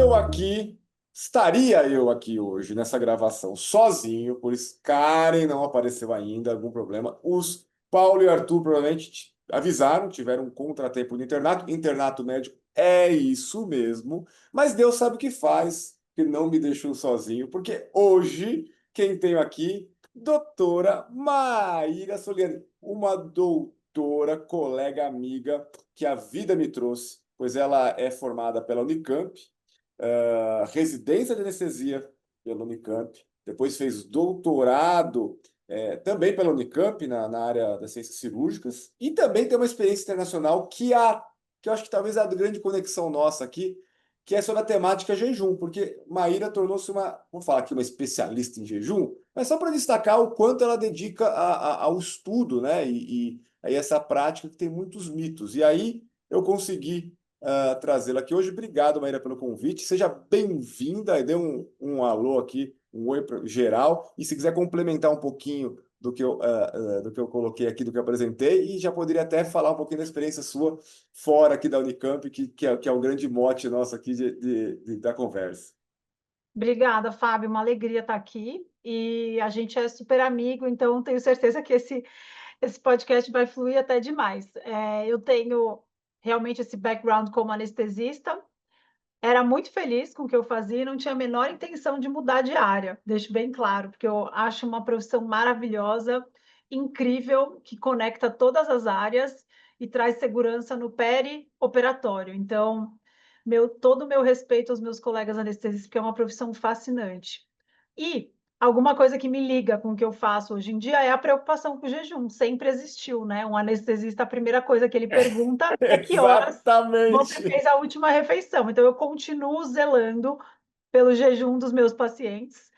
estou aqui, estaria eu aqui hoje nessa gravação sozinho, por isso Karen não apareceu ainda, algum problema. Os Paulo e Arthur provavelmente avisaram, tiveram um contratempo no internato. Internato médico é isso mesmo, mas Deus sabe o que faz, que não me deixou sozinho, porque hoje quem tenho aqui, doutora Maíra Soliani, uma doutora, colega, amiga que a vida me trouxe, pois ela é formada pela Unicamp, residência de anestesia pela Unicamp, depois fez doutorado também pela Unicamp na área das ciências cirúrgicas e também tem uma experiência internacional que eu acho que talvez é a grande conexão nossa aqui, que é sobre a temática jejum, porque Maíra tornou-se vou falar aqui, uma especialista em jejum, mas só para destacar o quanto ela dedica ao estudo, né? E aí essa prática que tem muitos mitos. E aí eu consegui trazê-la aqui hoje. Obrigado, Maíra, pelo convite. Seja bem-vinda. Dê um alô aqui, um oi geral. E se quiser complementar um pouquinho do que eu coloquei aqui, do que eu apresentei, e já poderia até falar um pouquinho da experiência sua fora aqui da Unicamp, que é o grande mote nosso aqui da conversa. Obrigada, Fábio. Uma alegria estar aqui. E a gente é super amigo, então tenho certeza que esse podcast vai fluir até demais. Eu tenho realmente esse background como anestesista. Era muito feliz com o que eu fazia e não tinha a menor intenção de mudar de área, deixo bem claro, porque eu acho uma profissão maravilhosa, incrível, que conecta todas as áreas e traz segurança no peri-operatório. Então, todo o meu respeito aos meus colegas anestesistas, porque é uma profissão fascinante. E alguma coisa que me liga com o que eu faço hoje em dia é a preocupação com o jejum. Sempre existiu, né? Um anestesista, a primeira coisa que ele pergunta é que horas você Exatamente. fez a última refeição. Então, eu continuo zelando pelo jejum dos meus pacientes.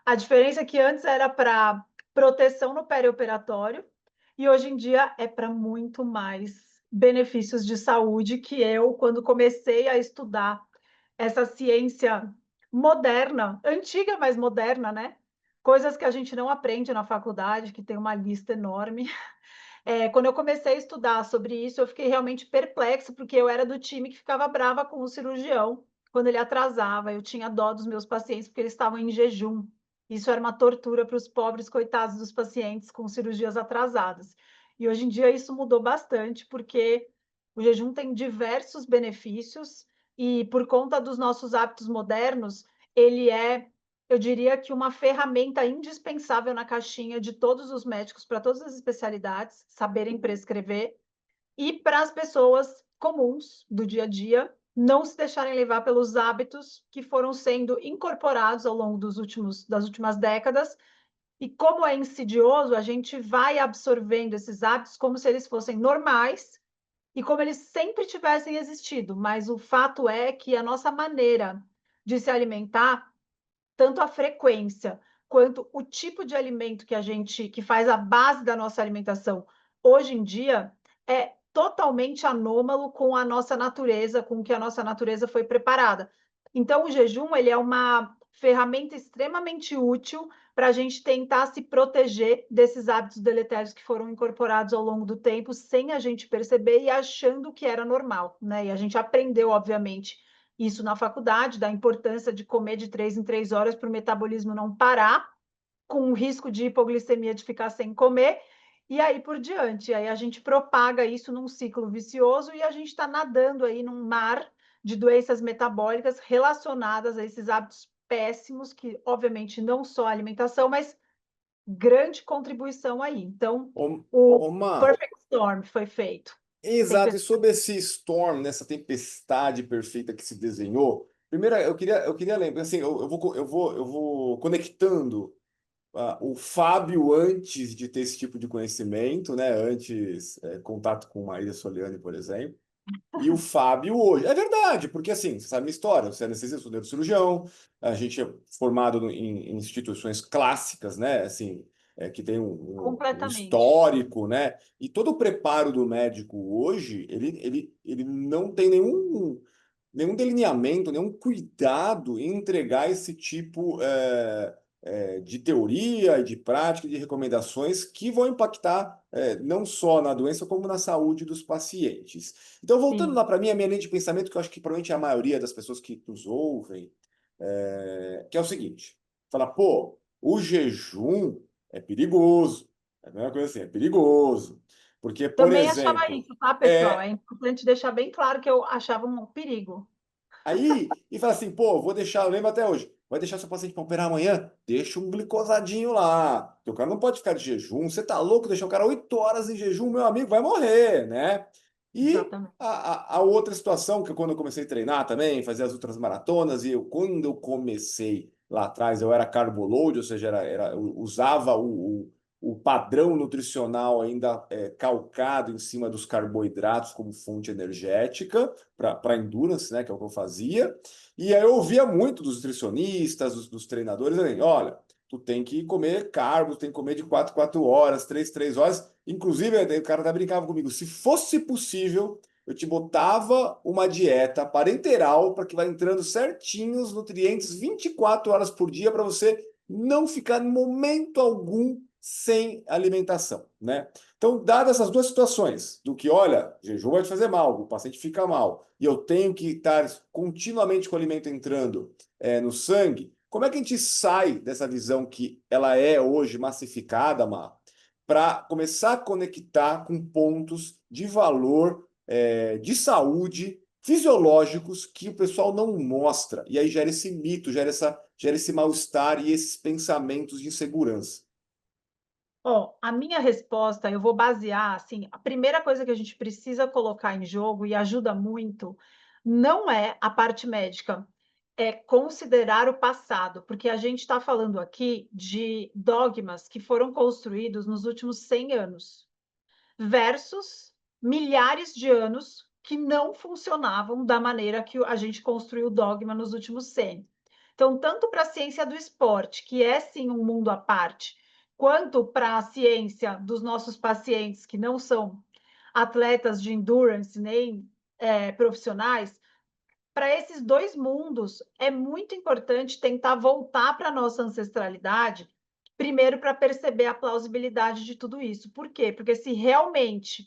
A diferença é que antes era para proteção no perioperatório e hoje em dia é para muito mais benefícios de saúde que eu, quando comecei a estudar essa ciência moderna, antiga, mas moderna, né? Coisas que a gente não aprende na faculdade, que tem uma lista enorme. Quando eu comecei a estudar sobre isso, eu fiquei realmente perplexa, porque eu era do time que ficava brava com o cirurgião quando ele atrasava. Eu tinha dó dos meus pacientes porque eles estavam em jejum. Isso era uma tortura para os pobres coitados dos pacientes com cirurgias atrasadas. E hoje em dia isso mudou bastante, porque o jejum tem diversos benefícios e por conta dos nossos hábitos modernos, ele é, eu diria que uma ferramenta indispensável na caixinha de todos os médicos, para todas as especialidades, saberem prescrever, e para as pessoas comuns do dia a dia não se deixarem levar pelos hábitos que foram sendo incorporados ao longo das últimas décadas. E como é insidioso, a gente vai absorvendo esses hábitos como se eles fossem normais e como eles sempre tivessem existido. Mas o fato é que a nossa maneira de se alimentar, tanto a frequência quanto o tipo de alimento que faz a base da nossa alimentação hoje em dia é totalmente anômalo com a nossa natureza, com o que a nossa natureza foi preparada. Então, o jejum ele é uma ferramenta extremamente útil para a gente tentar se proteger desses hábitos deletérios que foram incorporados ao longo do tempo, sem a gente perceber e achando que era normal, né? E a gente aprendeu, obviamente, isso na faculdade, da importância de comer de 3 em 3 horas para o metabolismo não parar, com o risco de hipoglicemia de ficar sem comer, e aí por diante. Aí a gente propaga isso num ciclo vicioso e a gente está nadando aí num mar de doenças metabólicas relacionadas a esses hábitos péssimos, que obviamente não só a alimentação, mas grande contribuição aí. Então, Ô, o ô, Má, Perfect Storm foi feito. exato, e Tempestade. sobre esse storm, nessa tempestade perfeita que se desenhou, primeiro eu queria lembrar, assim, eu vou conectando o Fábio antes de ter esse tipo de conhecimento, né? Antes, contato com Maíra Soliani, por exemplo, e o Fábio hoje. É verdade, porque assim, você sabe a minha história, você é anestesista, sou neurocirurgião, a gente é formado em instituições clássicas, né? Assim, que tem um Completamente. histórico, né? E todo o preparo do médico hoje, ele não tem nenhum delineamento, nenhum cuidado em entregar esse tipo. de teoria e de prática, de recomendações que vão impactar não só na doença, como na saúde dos pacientes. Então, voltando Sim, lá para mim, a minha linha de pensamento, que eu acho que provavelmente é a maioria das pessoas que nos ouvem, que é o seguinte: falar, pô, o jejum é perigoso. É a mesma coisa assim, é perigoso. Porque, por também achava exemplo, isso, tá, pessoal? é, É importante deixar bem claro que eu achava um perigo. aí, e fala assim, pô, vou deixar, eu lembro até hoje, vai deixar seu paciente para operar amanhã? Deixa um glicosadinho lá. Porque o cara não pode ficar de jejum. Você tá louco deixar o cara 8 horas em jejum, meu amigo, vai morrer, né? E Exatamente. a outra situação, que quando eu comecei a treinar também, fazer as outras maratonas, quando eu comecei lá atrás, eu era carboload, ou seja, eu usava o padrão nutricional ainda calcado em cima dos carboidratos como fonte energética para endurance, né, que é o que eu fazia. E aí eu ouvia muito dos nutricionistas, dos treinadores, assim, olha, tu tem que comer carbo, tem que comer de 4 4 horas, 3 3 horas. Inclusive, aí o cara até brincava comigo, se fosse possível, eu te botava uma dieta parenteral para que vai entrando certinho os nutrientes 24 horas por dia para você não ficar em momento algum sem alimentação, né? Então, dadas essas duas situações, do que, olha, jejum vai te fazer mal, o paciente fica mal, e eu tenho que estar continuamente com o alimento entrando no sangue, como é que a gente sai dessa visão que ela é hoje massificada, Mar, para começar a conectar com pontos de valor, de saúde, fisiológicos que o pessoal não mostra, e aí gera esse mito, gera esse mal-estar e esses pensamentos de insegurança. Ó, a minha resposta eu vou basear assim, a primeira coisa que a gente precisa colocar em jogo e ajuda muito, não é a parte médica, é considerar o passado, porque a gente está falando aqui de dogmas que foram construídos nos últimos 100 anos, versus milhares de anos que não funcionavam da maneira que a gente construiu o dogma nos últimos 100. Então, tanto para a ciência do esporte, que é sim um mundo à parte, quanto para a ciência dos nossos pacientes que não são atletas de endurance nem profissionais, para esses dois mundos é muito importante tentar voltar para a nossa ancestralidade, primeiro para perceber a plausibilidade de tudo isso. Por quê? Porque se realmente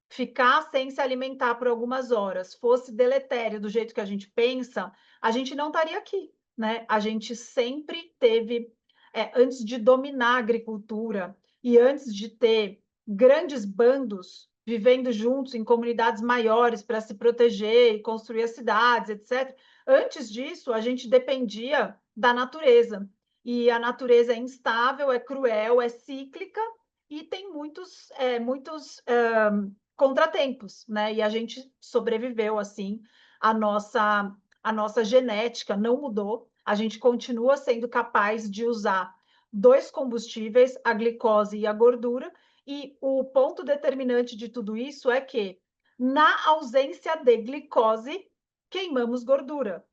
ficar sem se alimentar por algumas horas fosse deletério do jeito que a gente pensa, a gente não estaria aqui, né? A gente sempre teve, antes de dominar a agricultura e antes de ter grandes bandos vivendo juntos em comunidades maiores para se proteger e construir as cidades, etc. Antes disso, a gente dependia da natureza. E a natureza é instável, é cruel, é cíclica e tem muitos contratempos, né? E a gente sobreviveu assim, a nossa genética não mudou, a gente continua sendo capaz de usar dois combustíveis, a glicose e a gordura, e o ponto determinante de tudo isso é que, na ausência de glicose, queimamos gordura.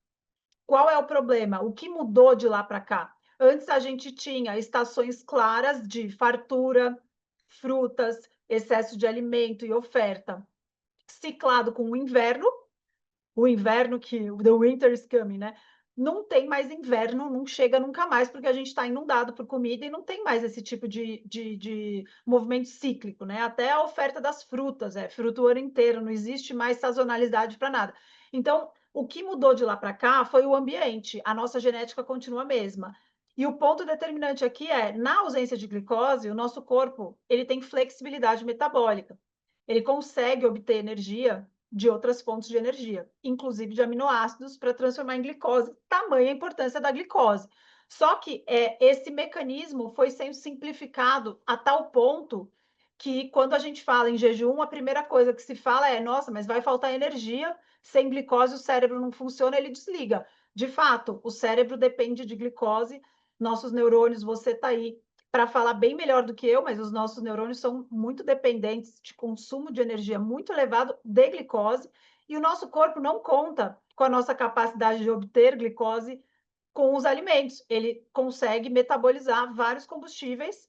Qual é o problema? O que mudou de lá para cá? Antes a gente tinha estações claras de fartura, frutas, excesso de alimento e oferta, ciclado com o inverno que the winter is coming, né? Não tem mais inverno, não chega nunca mais, porque a gente está inundado por comida e não tem mais esse tipo de movimento cíclico, né? Até a oferta das frutas, fruta o ano inteiro, não existe mais sazonalidade para nada. Então, o que mudou de lá para cá foi o ambiente, a nossa genética continua a mesma. E o ponto determinante aqui é, na ausência de glicose, o nosso corpo ele tem flexibilidade metabólica. Ele consegue obter energia de outras fontes de energia, inclusive de aminoácidos, para transformar em glicose. Tamanha a importância da glicose. Só que esse mecanismo foi sendo simplificado a tal ponto que, quando a gente fala em jejum, a primeira coisa que se fala é: nossa, mas vai faltar energia, sem glicose o cérebro não funciona, ele desliga. De fato, o cérebro depende de glicose, nossos neurônios, você está aí para falar bem melhor do que eu, mas os nossos neurônios são muito dependentes de consumo de energia muito elevado de glicose, e o nosso corpo não conta com a nossa capacidade de obter glicose com os alimentos. Ele consegue metabolizar vários combustíveis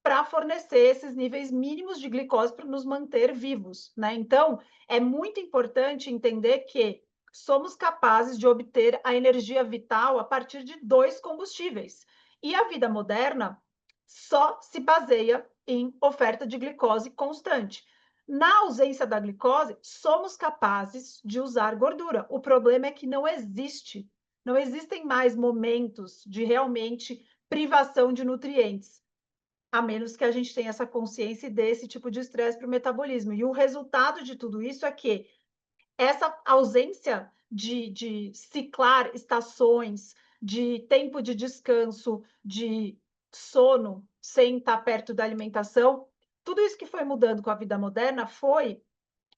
para fornecer esses níveis mínimos de glicose para nos manter vivos, né? Então, é muito importante entender que somos capazes de obter a energia vital a partir de dois combustíveis. E a vida moderna só se baseia em oferta de glicose constante. Na ausência da glicose, somos capazes de usar gordura. O problema é que não existem mais momentos de realmente privação de nutrientes, a menos que a gente tenha essa consciência e dê esse tipo de estresse para o metabolismo. E o resultado de tudo isso é que essa ausência de ciclar estações, de tempo de descanso, de sono, sem estar perto da alimentação, tudo isso que foi mudando com a vida moderna foi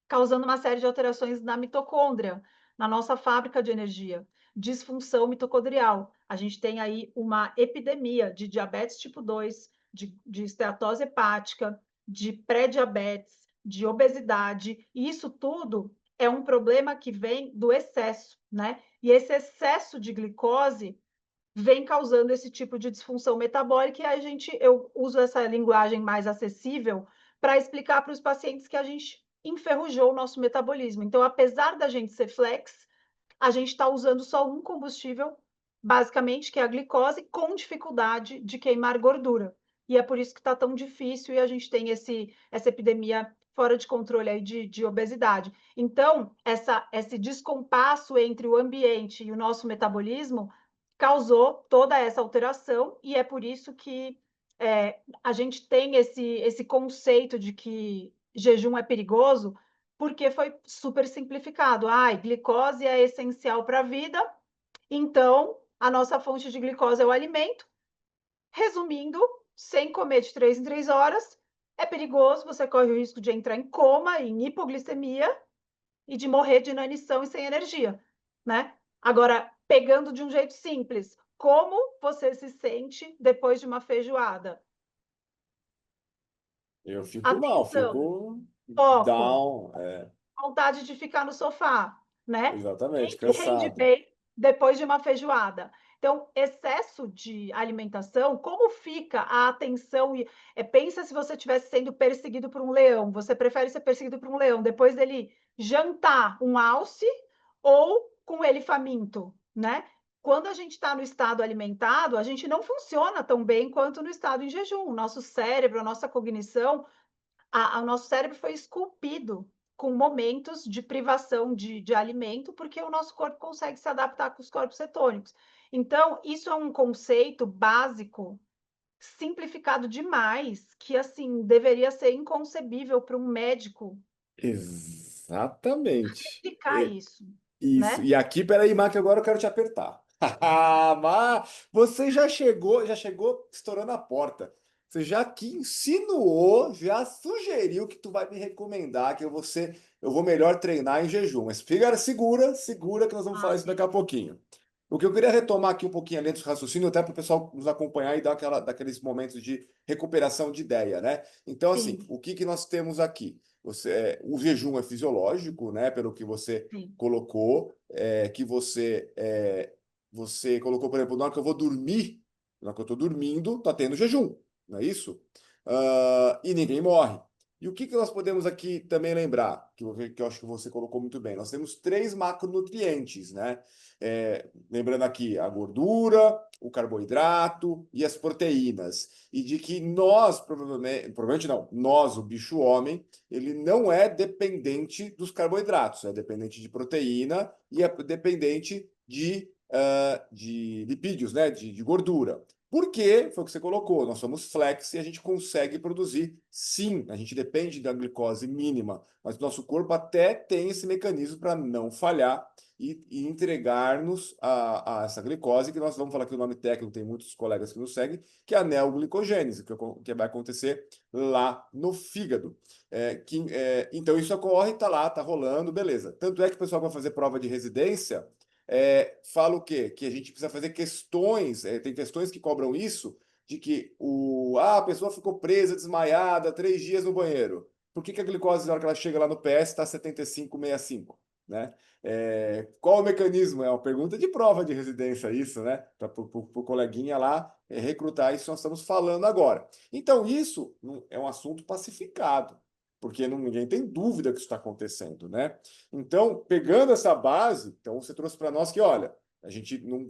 causando uma série de alterações na mitocôndria, na nossa fábrica de energia, disfunção mitocondrial. A gente tem aí uma epidemia de diabetes tipo 2, de esteatose hepática, de pré-diabetes, de obesidade, e isso tudo é um problema que vem do excesso, né? E esse excesso de glicose vem causando esse tipo de disfunção metabólica, e eu uso essa linguagem mais acessível para explicar para os pacientes que a gente enferrujou o nosso metabolismo. Então, apesar da gente ser flex, a gente está usando só um combustível, basicamente, que é a glicose, com dificuldade de queimar gordura. E é por isso que está tão difícil e a gente tem essa epidemia fora de controle aí de obesidade. Então, esse descompasso entre o ambiente e o nosso metabolismo causou toda essa alteração, e é por isso que a gente tem esse conceito de que jejum é perigoso, porque foi super simplificado. Ai, glicose é essencial para a vida, então a nossa fonte de glicose é o alimento. Resumindo, sem comer de 3 em 3 horas, é perigoso, você corre o risco de entrar em coma, em hipoglicemia e de morrer de inanição e sem energia, né? Agora, pegando de um jeito simples, como você se sente depois de uma feijoada? Eu fico mal, Atenção, fico foco, down, vontade de ficar no sofá, né? exatamente, Quem que rende cansado. bem depois de uma feijoada? Então, excesso de alimentação, como fica a atenção? Pensa se você estivesse sendo perseguido por um leão. Você prefere ser perseguido por um leão depois dele jantar um alce ou com ele faminto, né? Quando a gente está no estado alimentado, a gente não funciona tão bem quanto no estado em jejum. O nosso cérebro, a nossa cognição, o nosso cérebro foi esculpido com momentos de privação de alimento, porque o nosso corpo consegue se adaptar com os corpos cetônicos. Então, isso é um conceito básico, simplificado demais, que assim deveria ser inconcebível para um médico Exatamente. explicar isso, Isso. né? E aqui, peraí, Mac, agora eu quero te apertar. Mas você já chegou estourando a porta. Você já que insinuou, já sugeriu que tu vai me recomendar que eu vou melhor treinar em jejum. Mas fica segura que nós vamos falar isso Ai, daqui a pouquinho. O que eu queria retomar aqui um pouquinho além do raciocínio, até para o pessoal nos acompanhar e dar daqueles momentos de recuperação de ideia, né? Então, assim, sim, o que que nós temos aqui? O jejum é fisiológico, né? Pelo que você sim. colocou, você colocou, por exemplo, na hora que eu vou dormir, na hora que eu estou dormindo, tá tendo jejum, não é isso? E ninguém morre. E o que que nós podemos aqui também lembrar, que eu acho que você colocou muito bem? Nós temos três macronutrientes, né? Lembrando aqui a gordura, o carboidrato e as proteínas. E de que nós, provavelmente não, nós, o bicho homem, ele não é dependente dos carboidratos, é dependente de proteína e é dependente de lipídios, né? De gordura. Por quê? Foi o que você colocou. Nós somos flex e a gente consegue produzir, sim, a gente depende da glicose mínima, mas o nosso corpo até tem esse mecanismo para não falhar e entregar-nos a essa glicose, que nós vamos falar que o nome técnico, tem muitos colegas que nos seguem, que é a neoglicogênese, que vai acontecer lá no fígado. Então isso ocorre, tá lá, tá rolando, beleza. Tanto é que o pessoal vai fazer prova de residência, fala o quê? Que a gente precisa fazer questões, tem questões que cobram isso, de que a pessoa ficou presa, desmaiada, 3 dias no banheiro. Por que que a glicose, na hora que ela chega lá no PS, está 75,65, né? Qual o mecanismo? É uma pergunta de prova de residência, isso, né? Para o coleguinha lá recrutar isso que nós estamos falando agora. Então, isso é um assunto pacificado, porque ninguém tem dúvida que isso está acontecendo, né? Então, pegando essa base, então você trouxe para nós que, olha, A gente não,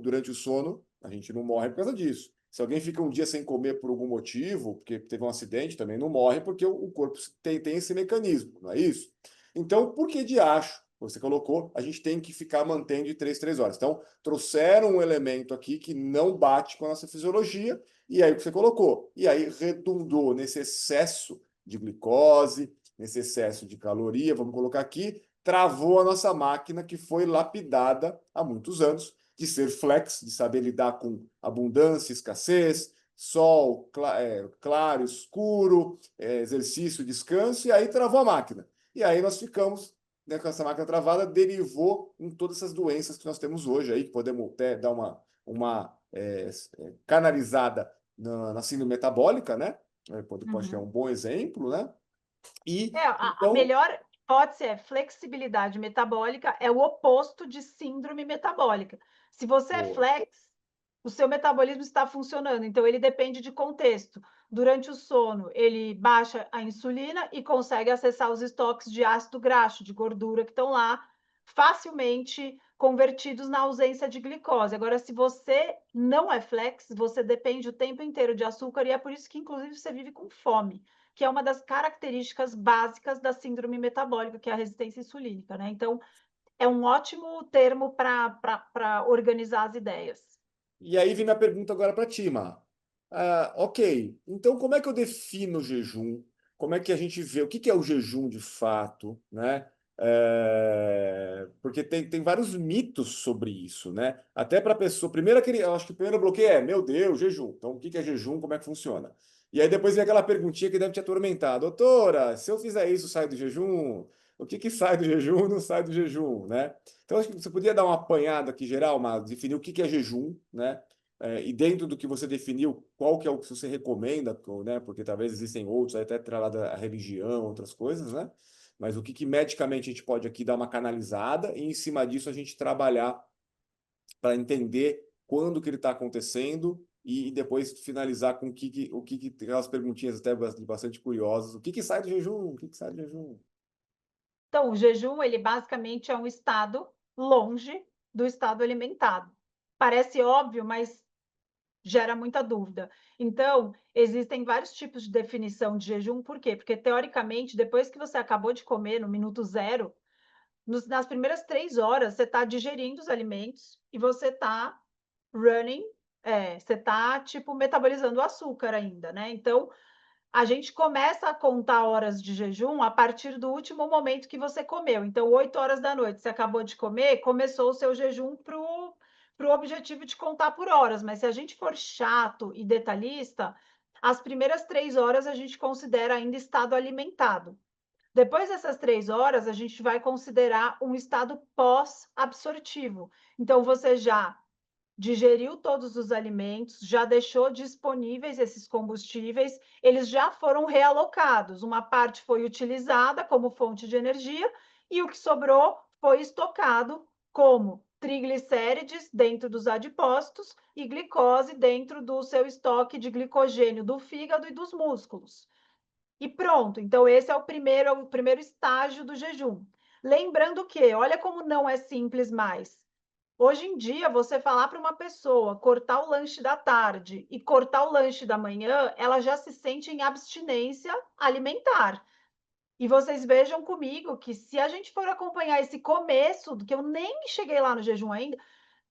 durante o sono, a gente não morre por causa disso. Se alguém fica um dia sem comer por algum motivo, porque teve um acidente, também não morre, porque o corpo tem esse mecanismo, não é isso? Então, por que de acho? Você colocou, a gente tem que ficar mantendo de 3 horas. Então, trouxeram um elemento aqui que não bate com a nossa fisiologia, e aí o que você colocou. E aí redundou nesse excesso de glicose, nesse excesso de caloria, vamos colocar aqui, travou a nossa máquina que foi lapidada há muitos anos, de ser flex, de saber lidar com abundância, escassez, sol, claro, escuro, exercício, descanso, e aí travou a máquina. E aí nós ficamos, né, com essa máquina travada, derivou em todas essas doenças que nós temos hoje aí, que podemos até dar uma canalizada na síndrome metabólica, né? Pode ser um Uhum. bom exemplo, né? E A então, melhor hipótese é flexibilidade metabólica, é o oposto de síndrome metabólica. Se você é boa. flex, o seu metabolismo está funcionando, então ele depende de contexto. Durante o sono, ele baixa a insulina e consegue acessar os estoques de ácido graxo, de gordura que estão lá, facilmente convertidos na ausência de glicose. Agora, se você não é flex, você depende o tempo inteiro de açúcar e é por isso que, inclusive, você vive com fome, que é uma das características básicas da síndrome metabólica, que é a resistência insulínica, né? Então, é um ótimo termo para organizar as ideias. E aí vem minha pergunta agora para ti, Mar. Ok, então como é que eu defino o jejum? Como é que a gente vê o que que é o jejum de fato, né? Porque tem vários mitos sobre isso, né? Até para a pessoa. Primeiro, eu acho que o primeiro bloqueio é: meu Deus, jejum. Então, o que que é jejum? Como é que funciona? E aí depois vem aquela perguntinha que deve te atormentar: doutora, se eu fizer isso, sai do jejum? O que que sai do jejum não sai do jejum, né? Então, acho que você podia dar uma apanhada aqui geral, mas definir o que que é jejum, né? E dentro do que você definiu, qual que é o que você recomenda, né? Porque talvez existem outros, aí até atrelado à religião, outras coisas, né? Mas o que que medicamente a gente pode aqui dar uma canalizada e em cima disso a gente trabalhar para entender quando que ele está acontecendo e depois finalizar com aquelas perguntinhas até bastante curiosas. O que que sai do jejum? O que que sai do jejum? Então, o jejum, ele basicamente é um estado longe do estado alimentado. Parece óbvio, mas gera muita dúvida. Então, existem vários tipos de definição de jejum, por quê? Porque, teoricamente, depois que você acabou de comer, no minuto zero, nas primeiras 3 horas, você está digerindo os alimentos e você está running, você está, tipo, metabolizando o açúcar ainda, né? Então, a gente começa a contar horas de jejum a partir do último momento que você comeu. Então, 8 horas da noite, você acabou de comer, começou o seu jejum para o objetivo de contar por horas. Mas se a gente for chato e detalhista, as primeiras 3 horas a gente considera ainda estado alimentado. Depois dessas 3 horas, a gente vai considerar um estado pós-absortivo. Então, você já digeriu todos os alimentos, já deixou disponíveis esses combustíveis, eles já foram realocados. Uma parte foi utilizada como fonte de energia e o que sobrou foi estocado como triglicérides dentro dos adipócitos e glicose dentro do seu estoque de glicogênio do fígado e dos músculos. E pronto, então esse é o primeiro estágio do jejum. Lembrando que, olha como não é simples mais. Hoje em dia, você falar para uma pessoa cortar o lanche da tarde e cortar o lanche da manhã, ela já se sente em abstinência alimentar. E vocês vejam comigo que se a gente for acompanhar esse começo, que eu nem cheguei lá no jejum ainda,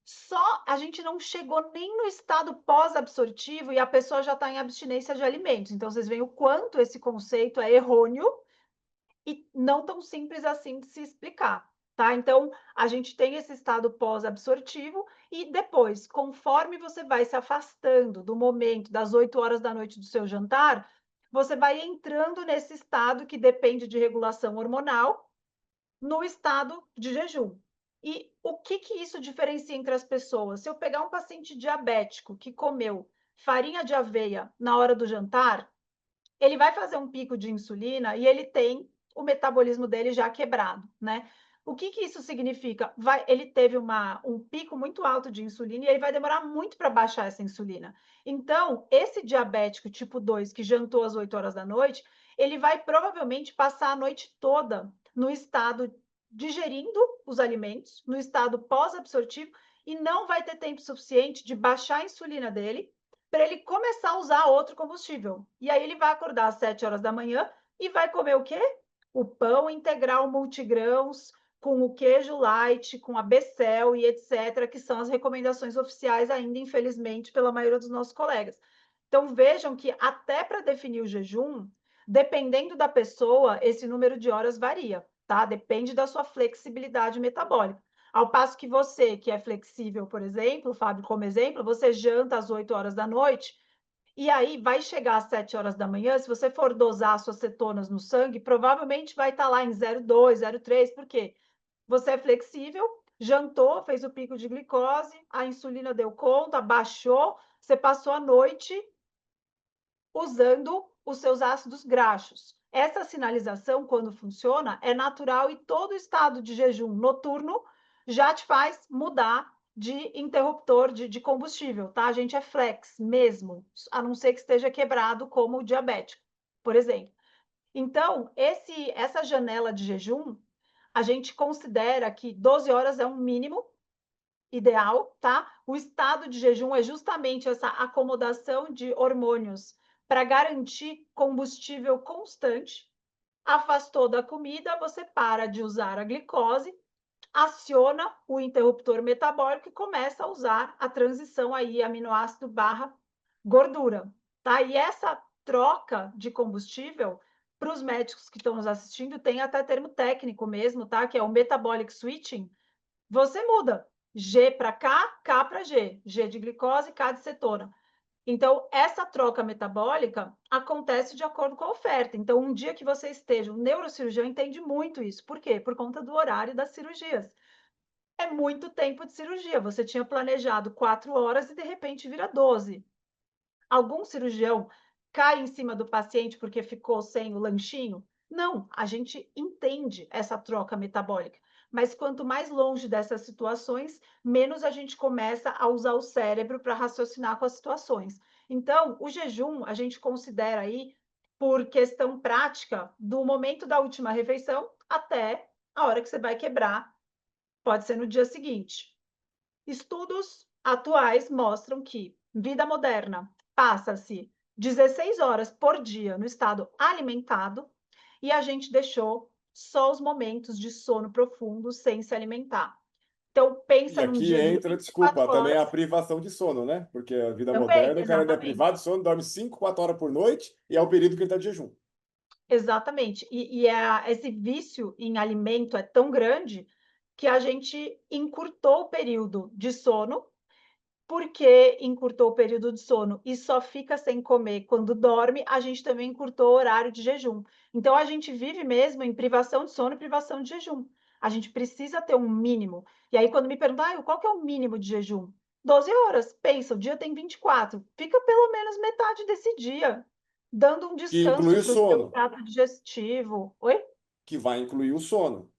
só a gente não chegou nem no estado pós-absortivo e a pessoa já está em abstinência de alimentos. Então, vocês veem o quanto esse conceito é errôneo e não tão simples assim de se explicar, tá? Então, a gente tem esse estado pós-absortivo e depois, conforme você vai se afastando do momento das 8 horas da noite do seu jantar, você vai entrando nesse estado que depende de regulação hormonal, no estado de jejum. E o que que isso diferencia entre as pessoas? Se eu pegar um paciente diabético que comeu farinha de aveia na hora do jantar, ele vai fazer um pico de insulina e ele tem o metabolismo dele já quebrado, né? O que que isso significa? Ele teve um pico muito alto de insulina e ele vai demorar muito para baixar essa insulina. Então, esse diabético tipo 2 que jantou às 8 horas da noite, ele vai provavelmente passar a noite toda no estado digerindo os alimentos, no estado pós-absortivo, e não vai ter tempo suficiente de baixar a insulina dele para ele começar a usar outro combustível. E aí ele vai acordar às 7 horas da manhã e vai comer o quê? O pão integral multigrãos, com o queijo light, com a Becel e etc., que são as recomendações oficiais ainda, infelizmente, pela maioria dos nossos colegas. Então, vejam que até para definir o jejum, dependendo da pessoa, esse número de horas varia, tá? Depende da sua flexibilidade metabólica. Ao passo que você, que é flexível, por exemplo, Fábio, como exemplo, você janta às 8 horas da noite, e aí vai chegar às 7 horas da manhã, se você for dosar suas cetonas no sangue, provavelmente vai estar lá em 0,2, 0,3, por quê? Você é flexível, jantou, fez o pico de glicose, a insulina deu conta, baixou, você passou a noite usando os seus ácidos graxos. Essa sinalização, quando funciona, é natural e todo estado de jejum noturno já te faz mudar de interruptor de combustível, tá? A gente é flex mesmo, a não ser que esteja quebrado, como o diabético, por exemplo. Então, essa janela de jejum, a gente considera que 12 horas é um mínimo ideal, tá? O estado de jejum é justamente essa acomodação de hormônios para garantir combustível constante. Afastou da comida, você para de usar a glicose, aciona o interruptor metabólico e começa a usar a transição aí aminoácido barra gordura, tá? E essa troca de combustível, para os médicos que estão nos assistindo, tem até termo técnico mesmo, tá? Que é o metabolic switching. Você muda G para K para G, G de glicose, K de cetona. Então, essa troca metabólica acontece de acordo com a oferta. Então, um dia que você esteja, o neurocirurgião entende muito isso. Por quê? Por conta do horário das cirurgias. É muito tempo de cirurgia. Você tinha planejado 4 horas e de repente vira 12. Algum cirurgião cai em cima do paciente porque ficou sem o lanchinho? Não, a gente entende essa troca metabólica. Mas quanto mais longe dessas situações, menos a gente começa a usar o cérebro para raciocinar com as situações. Então, o jejum a gente considera aí, por questão prática, do momento da última refeição até a hora que você vai quebrar, pode ser no dia seguinte. Estudos atuais mostram que vida moderna passa-se 16 horas por dia no estado alimentado e a gente deixou só os momentos de sono profundo sem se alimentar. Então, E pensa num aqui dia de entra, 24 desculpa, também a horas. privação de sono, né? Porque a vida Também, moderna, o cara ainda é exatamente. privado de sono, dorme 5, 4 horas por noite e é o período que ele está de jejum. Exatamente. Esse vício em alimento é tão grande que a gente encurtou o período de sono. Porque encurtou o período de sono e só fica sem comer quando dorme, a gente também encurtou o horário de jejum. Então, a gente vive mesmo em privação de sono e privação de jejum. A gente precisa ter um mínimo. E aí, quando me perguntam, qual que é o mínimo de jejum? 12 horas. Pensa, o dia tem 24. Fica pelo menos metade desse dia, dando um Que inclui descanso o para o seu sono, trato digestivo. Oi? que vai incluir o sono.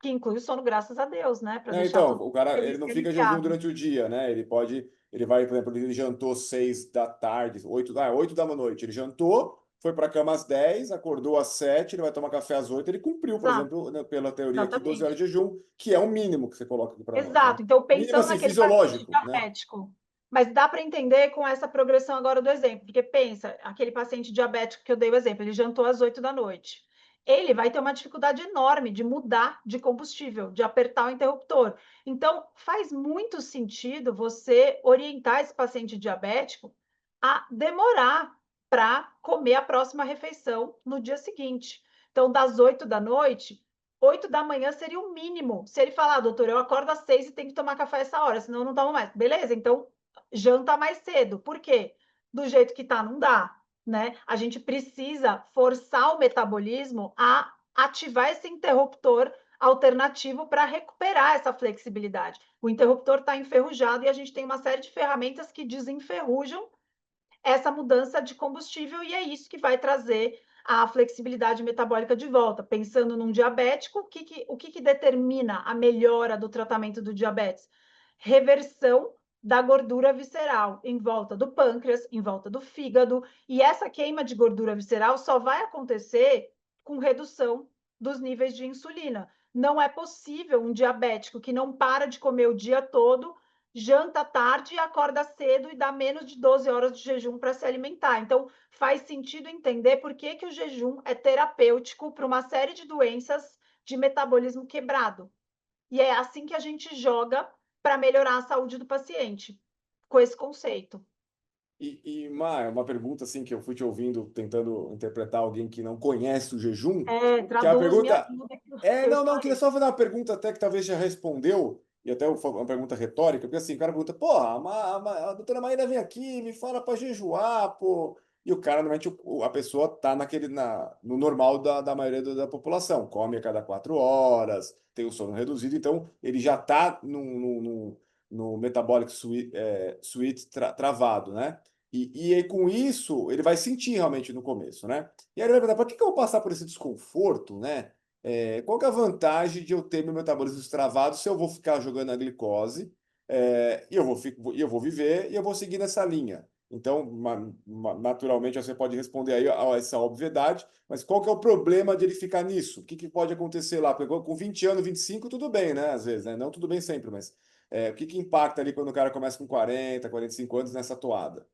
Que inclui o sono, graças a Deus, né? Para Né? deixar Então, todo o mundo cara, ele feliz não e fica em jejum aliviado. durante o dia, né? Ele vai, por exemplo, ele jantou 6 da tarde, 8 da noite. Ele jantou, foi para a cama às 10, acordou às 7, ele vai tomar café às 8. Ele cumpriu, por Exato, exemplo, né, pela teoria aqui, 12 horas exatamente. de jejum, que é o mínimo que você coloca aqui para nós, né? Exato. Então, Mínimo pensando assim, naquele paciente fisiológico, né? diabético, mas dá para entender com essa progressão agora do exemplo, porque pensa, aquele paciente diabético que eu dei o exemplo, ele jantou às 8 da noite. Ele vai ter uma dificuldade enorme de mudar de combustível, de apertar o interruptor. Então, faz muito sentido você orientar esse paciente diabético a demorar para comer a próxima refeição no dia seguinte. Então, das 8 da noite, 8 da manhã seria o mínimo. Se ele falar, doutor, eu acordo às 6 e tenho que tomar café essa hora, senão eu não tomo mais. Beleza, então janta mais cedo. Por quê? Do jeito que tá, não dá, né? A gente precisa forçar o metabolismo a ativar esse interruptor alternativo para recuperar essa flexibilidade. O interruptor está enferrujado e a gente tem uma série de ferramentas que desenferrujam essa mudança de combustível e é isso que vai trazer a flexibilidade metabólica de volta. Pensando num diabético, o que determina a melhora do tratamento do diabetes? Reversão da gordura visceral em volta do pâncreas, em volta do fígado, e essa queima de gordura visceral só vai acontecer com redução dos níveis de insulina. Não é possível um diabético que não para de comer o dia todo janta tarde, acorda cedo e dá menos de 12 horas de jejum para se alimentar. Então, faz sentido entender por que o jejum é terapêutico para uma série de doenças de metabolismo quebrado. E é assim que a gente joga para melhorar a saúde do paciente, com esse conceito. Uma pergunta assim que eu fui te ouvindo, tentando interpretar alguém que não conhece o jejum, que a Traduz, me pergunta ajuda que é, eu não, queria esfarei. só fazer uma pergunta até que talvez já respondeu, e até uma pergunta retórica, porque assim, o cara pergunta, pô, a doutora Maíra vem aqui, me fala para jejuar, pô. E o cara, normalmente, a pessoa tá no normal da maioria da população, come a cada 4 horas, tem o sono reduzido, então ele já tá no metabolic suite travado, né? E aí, com isso, ele vai sentir realmente no começo, né? E aí ele vai perguntar, por que que eu vou passar por esse desconforto, né? Qual que é a vantagem de eu ter meu metabolismo destravado se eu vou ficar jogando a glicose, e eu vou viver e eu vou seguir nessa linha? Então, naturalmente, você pode responder aí a essa obviedade, mas qual que é o problema de ele ficar nisso? O que que pode acontecer lá? Porque com 20 anos, 25, tudo bem, né? Às vezes, né? Não tudo bem sempre, mas o que que impacta ali quando o cara começa com 40, 45 anos nessa toada?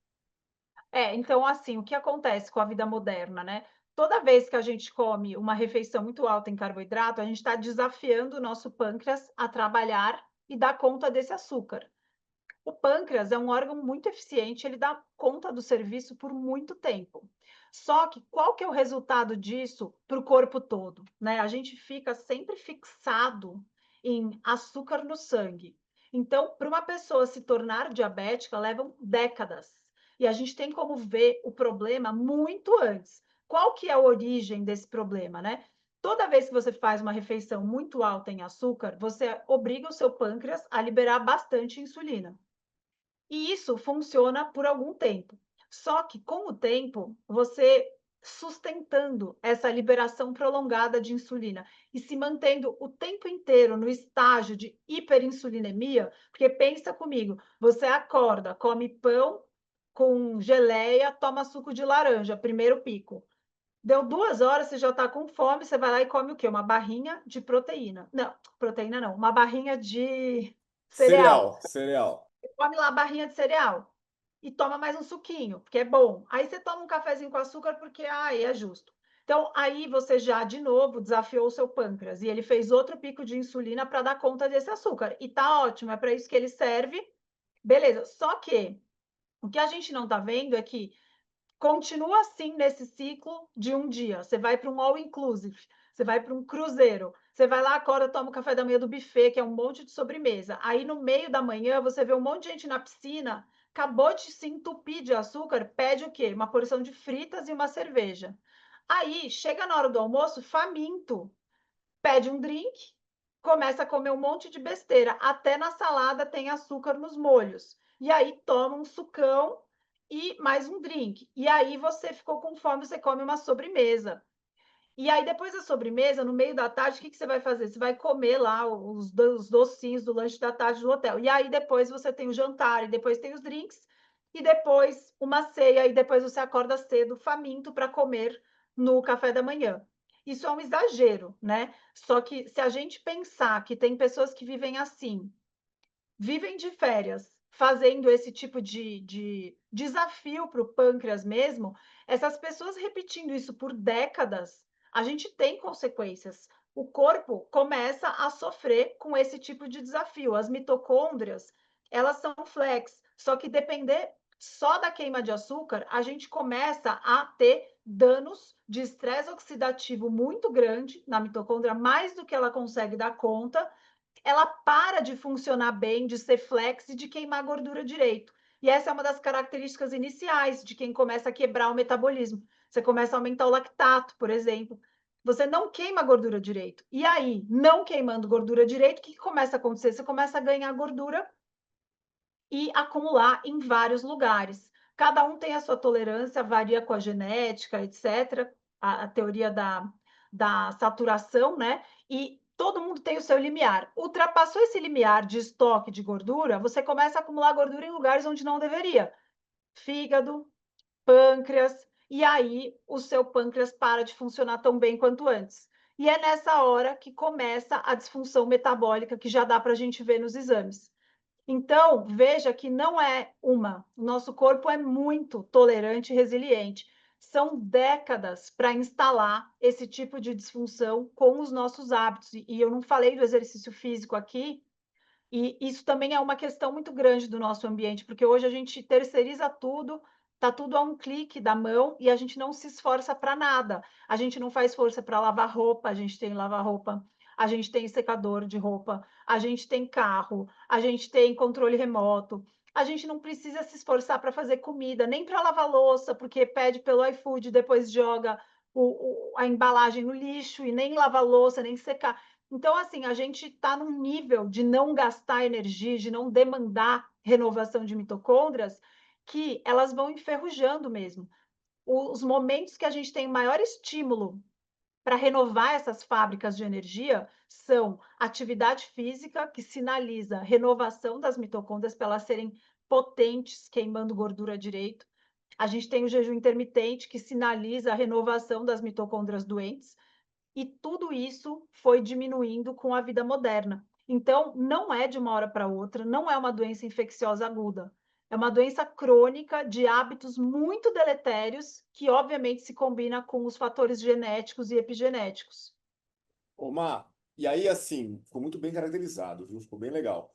Então, assim, o que acontece com a vida moderna, né? Toda vez que a gente come uma refeição muito alta em carboidrato, a gente está desafiando o nosso pâncreas a trabalhar e dar conta desse açúcar. O pâncreas é um órgão muito eficiente, ele dá conta do serviço por muito tempo. Só que qual que é o resultado disso para o corpo todo, né? A gente fica sempre fixado em açúcar no sangue. Então, para uma pessoa se tornar diabética, levam décadas. E a gente tem como ver o problema muito antes. Qual que é a origem desse problema, né? Toda vez que você faz uma refeição muito alta em açúcar, você obriga o seu pâncreas a liberar bastante insulina. E isso funciona por algum tempo. Só que com o tempo, você sustentando essa liberação prolongada de insulina e se mantendo o tempo inteiro no estágio de hiperinsulinemia, porque pensa comigo, você acorda, come pão com geleia, toma suco de laranja, primeiro pico. Deu 2 horas, você já está com fome, você vai lá e come o quê? Uma barrinha de proteína. Não, proteína não, uma barrinha de cereal. Cereal, cereal. Come lá a barrinha de cereal e toma mais um suquinho, porque é bom. Aí você toma um cafezinho com açúcar porque é justo. Então, aí você já, de novo, desafiou o seu pâncreas e ele fez outro pico de insulina para dar conta desse açúcar. E tá ótimo, é para isso que ele serve. Beleza. Só que o que a gente não tá vendo é que continua assim nesse ciclo de um dia. Você vai para um all inclusive, você vai para um cruzeiro, você vai lá, acorda, toma o café da manhã do buffet, que é um monte de sobremesa. Aí no meio da manhã você vê um monte de gente na piscina, acabou de se entupir de açúcar, pede o quê? Uma porção de fritas e uma cerveja. Aí chega na hora do almoço, faminto, pede um drink, começa a comer um monte de besteira, até na salada tem açúcar nos molhos. E aí toma um sucão e mais um drink. E aí você ficou com fome, você come uma sobremesa. E aí depois da sobremesa, no meio da tarde, o que que você vai fazer? Você vai comer lá os docinhos do lanche da tarde do hotel. E aí depois você tem o jantar, e depois tem os drinks, e depois uma ceia, e depois você acorda cedo, faminto para comer no café da manhã. Isso é um exagero, né? Só que se a gente pensar que tem pessoas que vivem assim, vivem de férias, fazendo esse tipo de desafio para o pâncreas mesmo, essas pessoas repetindo isso por décadas, a gente tem consequências. O corpo começa a sofrer com esse tipo de desafio. As mitocôndrias, elas são flex, só que depender só da queima de açúcar, a gente começa a ter danos de estresse oxidativo muito grande na mitocôndria, mais do que ela consegue dar conta, ela para de funcionar bem, de ser flex e de queimar gordura direito. E essa é uma das características iniciais de quem começa a quebrar o metabolismo. Você começa a aumentar o lactato, por exemplo. Você não queima gordura direito. E aí, não queimando gordura direito, o que começa a acontecer? Você começa a ganhar gordura e acumular em vários lugares. Cada um tem a sua tolerância, varia com a genética, etc. A teoria da saturação, né? E todo mundo tem o seu limiar. Ultrapassou esse limiar de estoque de gordura, você começa a acumular gordura em lugares onde não deveria. Fígado, pâncreas, e aí o seu pâncreas para de funcionar tão bem quanto antes. E é nessa hora que começa a disfunção metabólica que já dá para a gente ver nos exames. Então, veja que não é uma. O nosso corpo é muito tolerante e resiliente. São décadas para instalar esse tipo de disfunção com os nossos hábitos. E eu não falei do exercício físico aqui, e isso também é uma questão muito grande do nosso ambiente, porque hoje a gente terceiriza tudo, tá tudo a um clique da mão e a gente não se esforça para nada. A gente não faz força para lavar roupa, a gente tem lava-roupa, a gente tem secador de roupa, a gente tem carro, a gente tem controle remoto. A gente não precisa se esforçar para fazer comida, nem para lavar louça, porque pede pelo iFood, depois joga a embalagem no lixo e nem lava louça, nem secar. Então, assim, a gente está num nível de não gastar energia, de não demandar renovação de mitocôndrias, que elas vão enferrujando mesmo. Os momentos que a gente tem maior estímulo para renovar essas fábricas de energia são atividade física, que sinaliza renovação das mitocôndrias para elas serem potentes, queimando gordura direito. A gente tem o jejum intermitente, que sinaliza a renovação das mitocôndrias doentes. E tudo isso foi diminuindo com a vida moderna. Então, não é de uma hora para outra, não é uma doença infecciosa aguda. É uma doença crônica de hábitos muito deletérios, que obviamente se combina com os fatores genéticos e epigenéticos. Ô, Mar, e aí, assim, ficou muito bem caracterizado, viu? Ficou bem legal.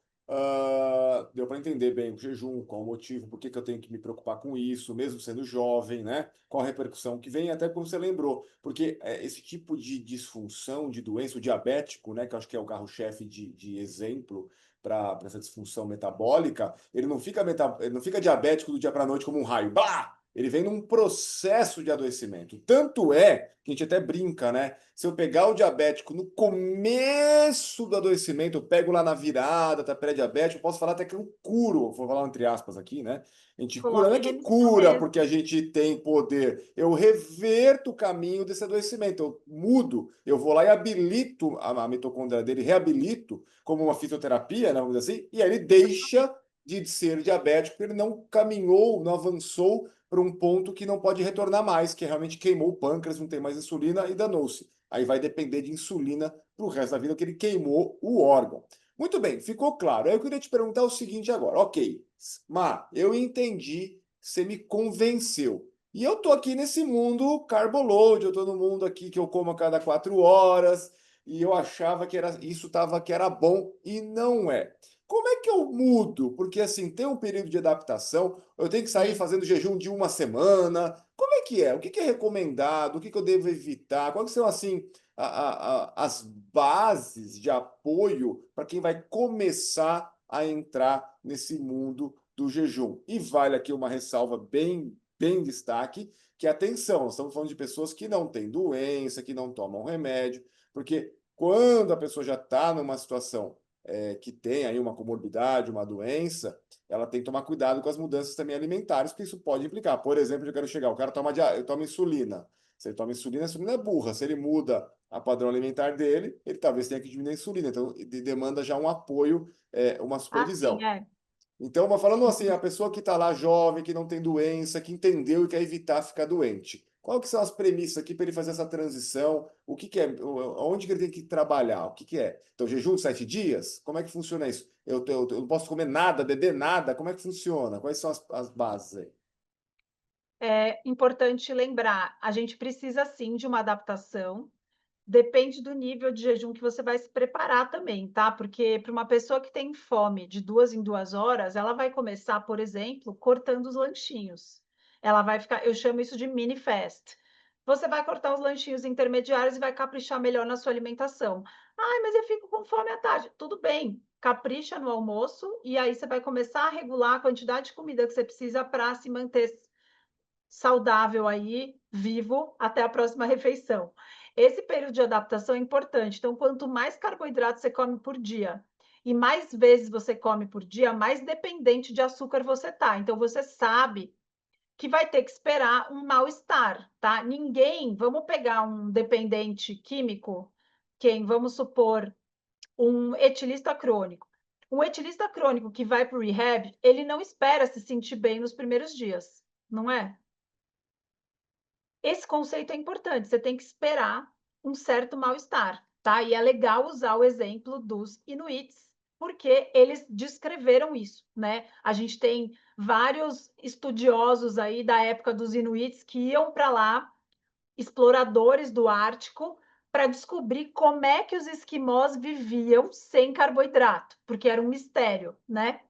Deu para entender bem o jejum, qual o motivo, por que que eu tenho que me preocupar com isso, mesmo sendo jovem, né? Qual a repercussão que vem, até como você lembrou, porque esse tipo de disfunção, de doença, o diabético, né, que eu acho que é o carro-chefe de exemplo para essa disfunção metabólica, ele não fica diabético do dia para a noite como um raio. Bah! Ele vem num processo de adoecimento. Tanto é que a gente até brinca, né? Se eu pegar o diabético no começo do adoecimento, eu pego lá na virada, tá pré-diabético, eu posso falar até que eu curo, vou falar entre aspas aqui, né? A gente cura, não Coloca é em que remissão cura mesmo. porque a gente tem poder, eu reverto o caminho desse adoecimento, eu mudo, eu vou lá e habilito a mitocôndria dele, reabilito como uma fitoterapia, né, vamos dizer assim, e aí ele deixa de ser diabético, porque ele não caminhou, não avançou para um ponto que não pode retornar mais, que realmente queimou o pâncreas, não tem mais insulina e danou-se. Aí vai depender de insulina para o resto da vida, que ele queimou o órgão. Muito bem, ficou claro. Aí eu queria te perguntar o seguinte agora. Ok, Mar, eu entendi, você me convenceu. E eu tô aqui nesse mundo carboload, eu tô no mundo aqui que eu como a cada 4 horas, e eu achava que era isso tava que era bom e não é. Como é que eu mudo? Porque assim, tem um período de adaptação, eu tenho que sair Sim. fazendo jejum de uma semana. Como é que é? O que que é recomendado? O que que eu devo evitar? Quais são assim as bases de apoio para quem vai começar a entrar nesse mundo do jejum? E vale aqui uma ressalva bem destaque, que atenção, nós estamos falando de pessoas que não têm doença, que não tomam remédio, porque quando a pessoa já está numa situação que tem aí uma comorbidade, uma doença, ela tem que tomar cuidado com as mudanças também alimentares, porque isso pode implicar. Por exemplo, eu quero chegar, o cara toma insulina. Se ele toma insulina, a insulina é burra. Se ele muda a padrão alimentar dele, ele talvez tenha que diminuir a insulina. Então, demanda já um apoio, uma Ah, sim, supervisão. é. Então, mas falando assim, Uhum. a pessoa que está lá jovem, que não tem doença, que entendeu e quer evitar ficar doente. Qual que são as premissas aqui para ele fazer essa transição? O que que é? Onde que ele tem que trabalhar? O que que é? Então, jejum de 7 dias? Como é que funciona isso? Eu não posso comer nada, beber nada? Como é que funciona? Quais são as bases aí? É importante lembrar, a gente precisa sim de uma adaptação. Depende do nível de jejum que você vai se preparar também, tá? Porque para uma pessoa que tem fome de 2 em 2 horas, ela vai começar, por exemplo, cortando os lanchinhos. Ela vai ficar, eu chamo isso de mini fast. Você vai cortar os lanchinhos intermediários e vai caprichar melhor na sua alimentação. Ai, mas eu fico com fome à tarde. Tudo bem, capricha no almoço e aí você vai começar a regular a quantidade de comida que você precisa para se manter saudável aí, vivo, até a próxima refeição. Esse período de adaptação é importante. Então, quanto mais carboidrato você come por dia e mais vezes você come por dia, mais dependente de açúcar você tá. Então, você sabe que vai ter que esperar um mal-estar, tá? Ninguém, vamos pegar um dependente químico, quem, vamos supor, um etilista crônico. Um etilista crônico que vai para o rehab, ele não espera se sentir bem nos primeiros dias, não é? Esse conceito é importante, você tem que esperar um certo mal-estar, tá? E é legal usar o exemplo dos inuits, porque eles descreveram isso, né? A gente tem vários estudiosos aí da época dos Inuits que iam para lá, exploradores do Ártico, para descobrir como é que os esquimós viviam sem carboidrato, porque era um mistério, né?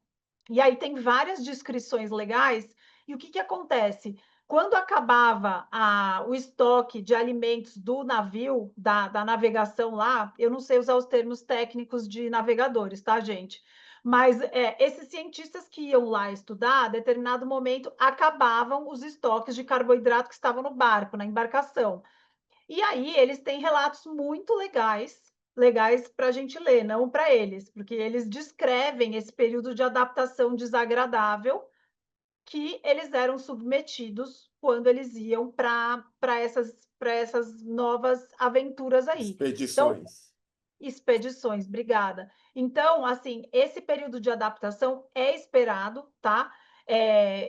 E aí tem várias descrições legais. E o que, que acontece? Quando acabava o estoque de alimentos do navio, da navegação lá, eu não sei usar os termos técnicos de navegadores, tá, gente? Mas esses cientistas que iam lá estudar, a determinado momento, acabavam os estoques de carboidrato que estavam no barco, na embarcação. E aí eles têm relatos muito legais para a gente ler, não para eles, porque eles descrevem esse período de adaptação desagradável que eles eram submetidos quando eles iam para essas novas aventuras aí. Então, Expedições. expedições, obrigada. Então, assim, esse período de adaptação é esperado, tá?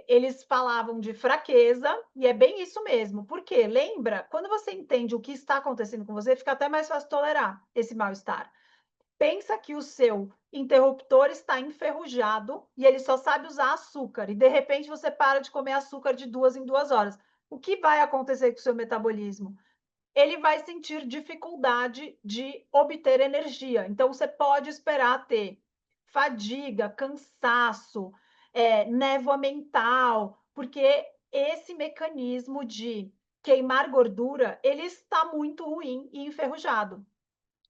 Eles falavam de fraqueza, e é bem isso mesmo. Porque, lembra, quando você entende o que está acontecendo com você, fica até mais fácil tolerar esse mal-estar. Pensa que o seu interruptor está enferrujado e ele só sabe usar açúcar, e de repente você para de comer açúcar de 2 em 2 horas. O que vai acontecer com o seu metabolismo? Ele vai sentir dificuldade de obter energia. Então, você pode esperar ter fadiga, cansaço, névoa mental, porque esse mecanismo de queimar gordura, ele está muito ruim e enferrujado.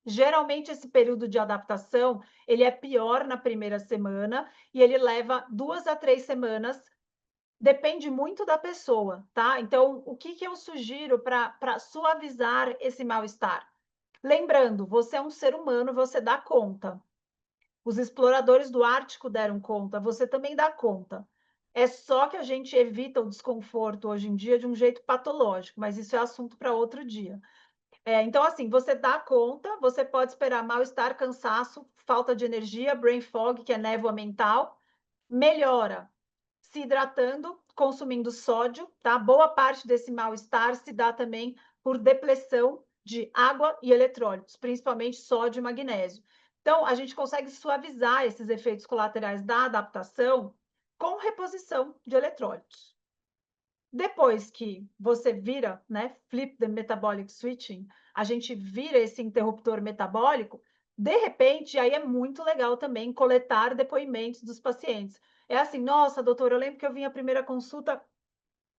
Geralmente, esse período de adaptação, ele é pior na primeira semana e ele leva 2 a 3 semanas. Depende muito da pessoa, tá? Então, o que que eu sugiro para suavizar esse mal-estar? Lembrando, você é um ser humano, você dá conta. Os exploradores do Ártico deram conta, você também dá conta. É só que a gente evita o desconforto hoje em dia de um jeito patológico, mas isso é assunto para outro dia. Então, assim, você dá conta, você pode esperar mal-estar, cansaço, falta de energia, brain fog, que é névoa mental, melhora se hidratando, consumindo sódio, tá? Boa parte desse mal-estar se dá também por depressão de água e eletrólitos, principalmente sódio e magnésio. Então, a gente consegue suavizar esses efeitos colaterais da adaptação com reposição de eletrólitos. Depois que você vira, né, flip the metabolic switching, a gente vira esse interruptor metabólico, de repente, aí é muito legal também coletar depoimentos dos pacientes. É assim, nossa, doutora, eu lembro que eu vim a primeira consulta,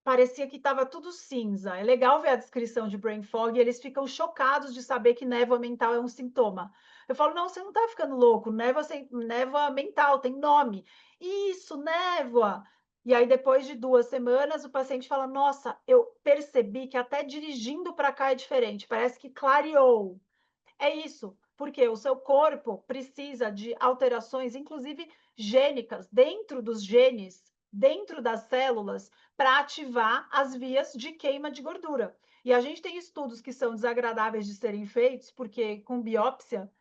parecia que estava tudo cinza. É legal ver a descrição de brain fog e eles ficam chocados de saber que névoa mental é um sintoma. Eu falo, não, você não está ficando louco, névoa mental, tem nome. Isso, névoa. E aí, depois de 2 semanas, o paciente fala, nossa, eu percebi que até dirigindo para cá é diferente, parece que clareou. É isso, porque o seu corpo precisa de alterações, inclusive gênicas, dentro dos genes, dentro das células, para ativar as vias de queima de gordura. E a gente tem estudos que são desagradáveis de serem feitos, porque com biópsia,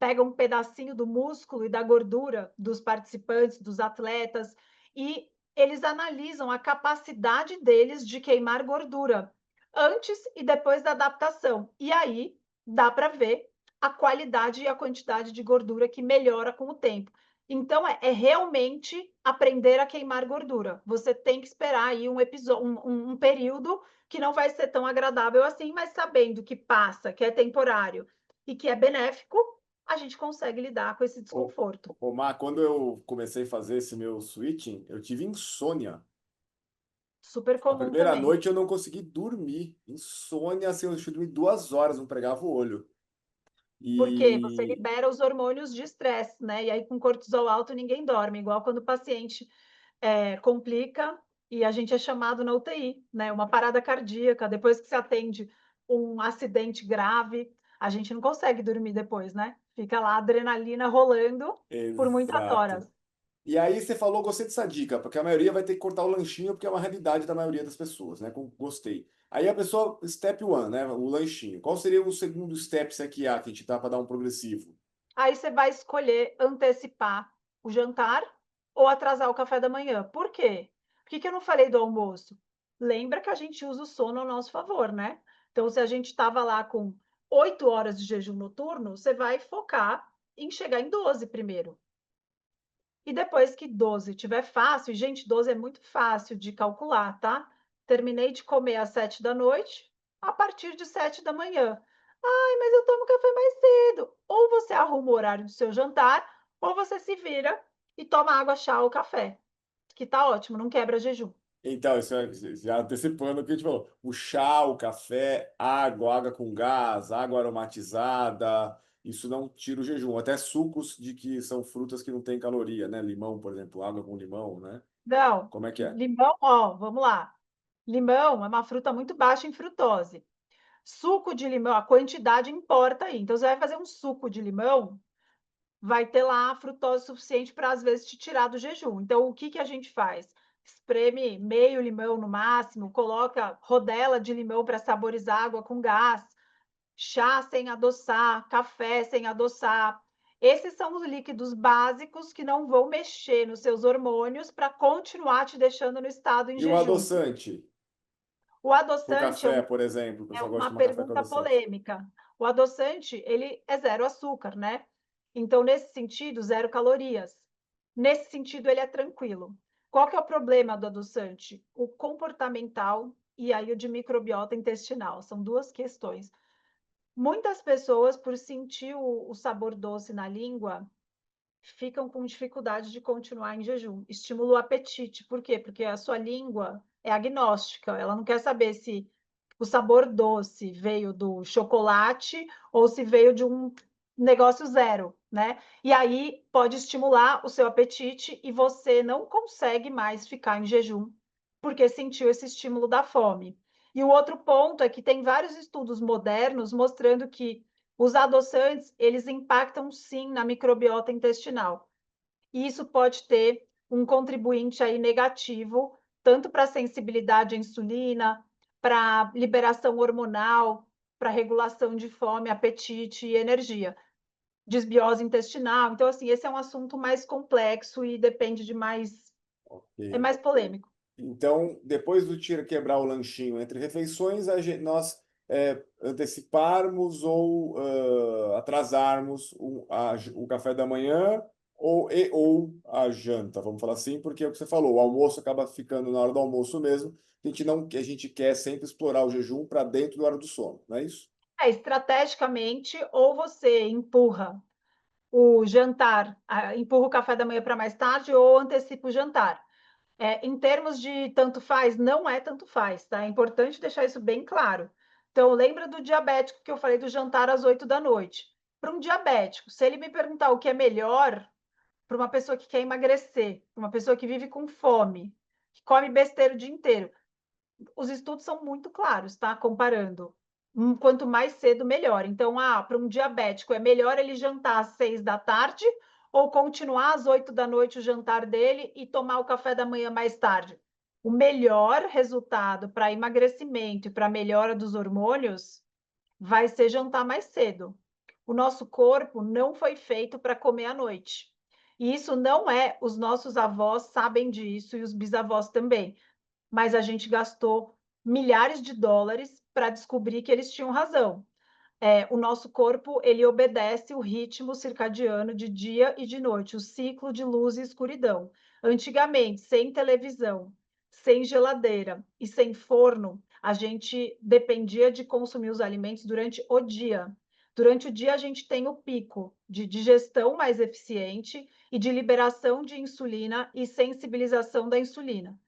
pega um pedacinho do músculo e da gordura dos participantes, dos atletas, e eles analisam a capacidade deles de queimar gordura antes e depois da adaptação. E aí dá para ver a qualidade e a quantidade de gordura que melhora com o tempo. Então, é realmente aprender a queimar gordura. Você tem que esperar aí um período que não vai ser tão agradável assim, mas sabendo que passa, que é temporário e que é benéfico, a gente consegue lidar com esse Ô, desconforto. Mar, quando eu comecei a fazer esse meu switching, eu tive insônia. Super A comum primeira também. noite eu não consegui dormir. Insônia, assim, eu dormi 2 horas, não pregava o olho. Porque você E libera os hormônios de estresse, né? E aí, com cortisol alto, ninguém dorme, igual quando o paciente complica e a gente é chamado na UTI, né? Uma parada cardíaca, depois que se atende um acidente grave, a gente não consegue dormir depois, né? Fica lá a adrenalina rolando por muitas exato. horas. E aí você falou, gostei dessa dica, porque a maioria vai ter que cortar o lanchinho, porque é uma realidade da maioria das pessoas, né? Gostei. Aí a pessoa, step one, né? O lanchinho. Qual seria o segundo step, se é que há, que a gente dá para dar um progressivo? Aí você vai escolher antecipar o jantar ou atrasar o café da manhã. Por quê? Por que que eu não falei do almoço? Lembra que a gente usa o sono ao nosso favor, né? Então, se a gente estava lá com 8 horas de jejum noturno, você vai focar. em chegar em 12 primeiro. E depois que 12 tiver fácil, e, gente, 12 é muito fácil de calcular, tá? Terminei de comer às 7 da noite, a partir de 7 da manhã. Ai, mas eu tomo café mais cedo. Ou você arruma o horário do seu jantar, ou você se vira e toma água, chá ou café, que tá ótimo, não quebra jejum. Então, isso é, já antecipando o que a gente falou, o chá, o café, água com gás, água aromatizada, isso não tira o jejum. Até sucos de que são frutas que não têm caloria, né? Limão, por exemplo, água com limão, né? Não, Como é que é? limão, ó, vamos lá. Limão é uma fruta muito baixa em frutose. Suco de limão, a quantidade importa aí. Então, você vai fazer um suco de limão, vai ter lá a frutose suficiente para, às vezes, te tirar do jejum. Então, o que que a gente faz? Espreme meio limão no máximo, coloca rodela de limão para saborizar água com gás, chá sem adoçar, café sem adoçar. Esses são os líquidos básicos que não vão mexer nos seus hormônios para continuar te deixando no estado em E o jejum. adoçante? O O adoçante café, por exemplo, o é pessoal gosta de uma tomar café com pergunta adoçante. polêmica. O adoçante, ele é zero açúcar, né? Então, nesse sentido, zero calorias. Nesse sentido, ele é tranquilo. Qual que é o problema do adoçante? O comportamental e aí o de microbiota intestinal. São duas questões. Muitas pessoas, por sentir o sabor doce na língua, ficam com dificuldade de continuar em jejum. Estimula o apetite. Por quê? Porque a sua língua é agnóstica. Ela não quer saber se o sabor doce veio do chocolate ou se veio de um negócio zero, né? E aí pode estimular o seu apetite e você não consegue mais ficar em jejum porque sentiu esse estímulo da fome. E o outro ponto é que tem vários estudos modernos mostrando que os adoçantes, eles impactam sim na microbiota intestinal. E isso pode ter um contribuinte aí negativo, tanto para a sensibilidade à insulina, para liberação hormonal, para regulação de fome, apetite e energia, desbiose intestinal. Então, assim, esse é um assunto mais complexo e depende de mais, é Ok. mais polêmico. Então, depois do tira quebrar o lanchinho entre refeições, nós anteciparmos ou atrasarmos o café da manhã ou a janta, vamos falar assim, porque é o que você falou, o almoço acaba ficando na hora do almoço mesmo. A gente não, a gente quer sempre explorar o jejum para dentro da hora do sono, não é isso? Estrategicamente, ou você empurra o jantar, empurra o café da manhã para mais tarde, ou antecipa o jantar. Em termos de tanto faz, não é tanto faz, tá? É importante deixar isso bem claro. Então, lembra do diabético que eu falei do jantar às 8 da noite. Para um diabético, se ele me perguntar o que é melhor para uma pessoa que quer emagrecer, para uma pessoa que vive com fome, que come besteira o dia inteiro, os estudos são muito claros, tá? Comparando. Quanto mais cedo, melhor. Então, para um diabético, é melhor ele jantar às 6 da tarde ou continuar às 8 da noite o jantar dele e tomar o café da manhã mais tarde. O melhor resultado para emagrecimento e para melhora dos hormônios vai ser jantar mais cedo. O nosso corpo não foi feito para comer à noite. E isso não é, os nossos avós sabem disso e os bisavós também, mas a gente gastou milhares de dólares para descobrir que eles tinham razão. O nosso corpo ele obedece o ritmo circadiano de dia e de noite, o ciclo de luz e escuridão. Antigamente, sem televisão, sem geladeira e sem forno, a gente dependia de consumir os alimentos durante o dia. Durante o dia, a gente tem o pico de digestão mais eficiente e de liberação de insulina e sensibilização da insulina.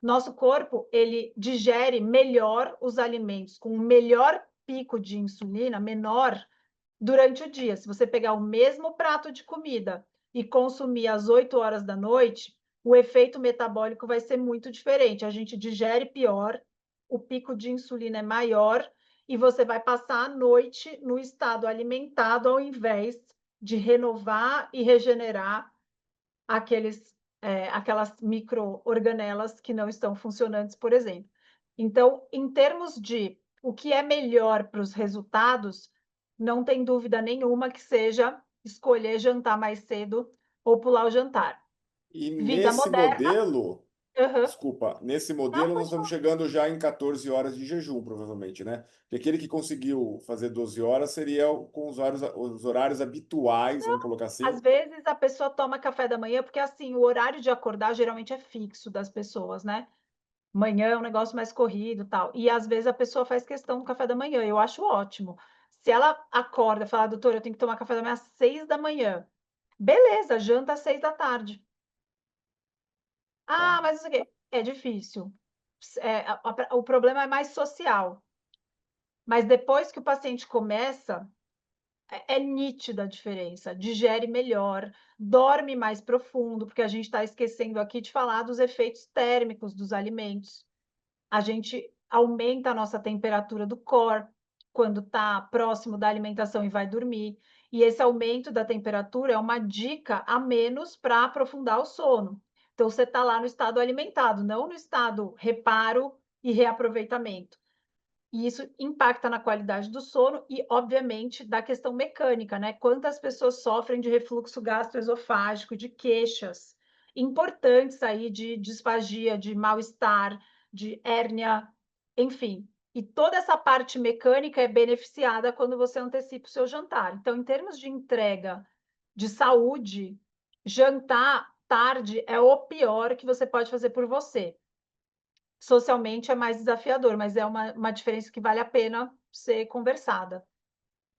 Nosso corpo, ele digere melhor os alimentos, com um melhor pico de insulina, menor, durante o dia. Se você pegar o mesmo prato de comida e consumir às 8 horas da noite, o efeito metabólico vai ser muito diferente. A gente digere pior, o pico de insulina é maior e você vai passar a noite no estado alimentado ao invés de renovar e regenerar aquelas microorganelas que não estão funcionantes, por exemplo. Então, em termos de o que é melhor para os resultados, não tem dúvida nenhuma que seja escolher jantar mais cedo ou pular o jantar. E Vida nesse moderna, modelo. Aham. Desculpa, nesse Não, modelo nós pode estamos falar. chegando já em 14 horas de jejum, provavelmente, né? Porque aquele que conseguiu fazer 12 horas seria com os horários habituais, vamos colocar Às assim. vezes a pessoa toma café da manhã, porque assim, o horário de acordar geralmente é fixo das pessoas, né? Manhã é um negócio mais corrido, tal. E às vezes a pessoa faz questão do café da manhã. Eu acho ótimo. Se ela acorda e fala, doutora, eu tenho que tomar café da manhã às 6 da manhã. Beleza, janta às 6 da tarde. Ah, Tá. mas isso aqui é difícil. O problema é mais social. Mas depois que o paciente começa, é nítida a diferença. Digere melhor, dorme mais profundo, porque a gente está esquecendo aqui de falar dos efeitos térmicos dos alimentos. A gente aumenta a nossa temperatura do core quando está próximo da alimentação e vai dormir. E esse aumento da temperatura é uma dica a menos para aprofundar o sono. Então, você está lá no estado alimentado, não no estado reparo e reaproveitamento. E isso impacta na qualidade do sono e, obviamente, da questão mecânica, né? Quantas pessoas sofrem de refluxo gastroesofágico, de queixas importantes aí de disfagia, de mal-estar, de hérnia, enfim. E toda essa parte mecânica é beneficiada quando você antecipa o seu jantar. Então, em termos de entrega de saúde, jantar tarde é o pior que você pode fazer por você. Socialmente é mais desafiador, mas é uma diferença que vale a pena ser conversada.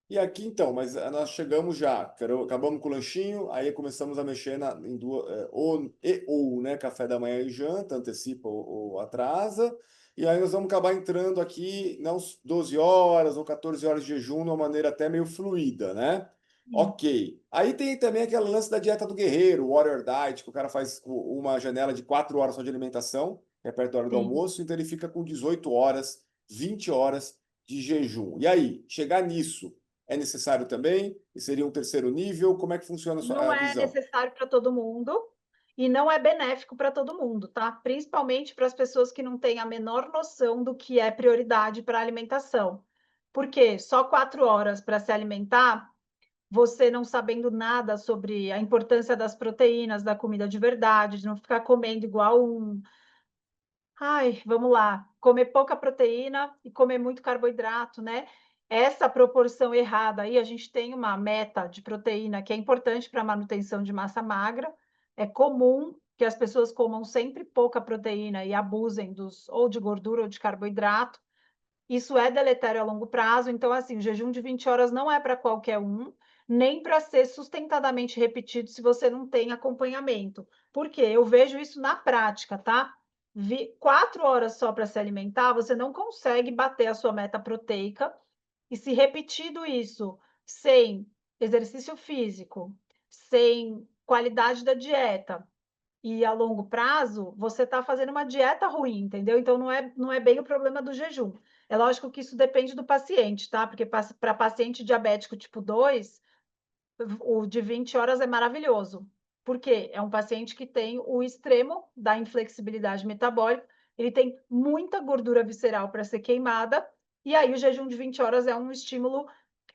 E aqui então, mas nós chegamos já, acabamos com o lanchinho, aí começamos a mexer em duas, ou, né, café da manhã e janta, antecipa ou atrasa, e aí nós vamos acabar entrando aqui, não 12 horas ou 14 horas de jejum, de uma maneira até meio fluida, né? Sim, Ok. Aí tem também aquele lance da dieta do guerreiro, Warrior Diet, que o cara faz uma janela de 4 horas só de alimentação, que é perto da hora do sim. almoço, então ele fica com 18 horas, 20 horas de jejum. E aí, chegar nisso é necessário também? E seria um terceiro nível? Como é que funciona a Não sua é visão? necessário para todo mundo e não é benéfico para todo mundo, tá? Principalmente para as pessoas que não têm a menor noção do que é prioridade para a alimentação. Porque só 4 horas para se alimentar, você não sabendo nada sobre a importância das proteínas, da comida de verdade, de não ficar comendo igual um. Ai, vamos lá, comer pouca proteína e comer muito carboidrato, né? Essa proporção errada aí, a gente tem uma meta de proteína que é importante para a manutenção de massa magra. É comum que as pessoas comam sempre pouca proteína e abusem ou de gordura ou de carboidrato. Isso é deletério a longo prazo, então, assim, o jejum de 20 horas não é para qualquer um, nem para ser sustentadamente repetido se você não tem acompanhamento. Por quê? Eu vejo isso na prática, tá? 4 horas só para se alimentar, você não consegue bater a sua meta proteica, e se repetido isso sem exercício físico, sem qualidade da dieta, e a longo prazo, você está fazendo uma dieta ruim, entendeu? Então, não é bem o problema do jejum. É lógico que isso depende do paciente, tá? Porque para paciente diabético tipo 2, o de 20 horas é maravilhoso. Por quê? É um paciente que tem o extremo da inflexibilidade metabólica, ele tem muita gordura visceral para ser queimada, e aí o jejum de 20 horas é um estímulo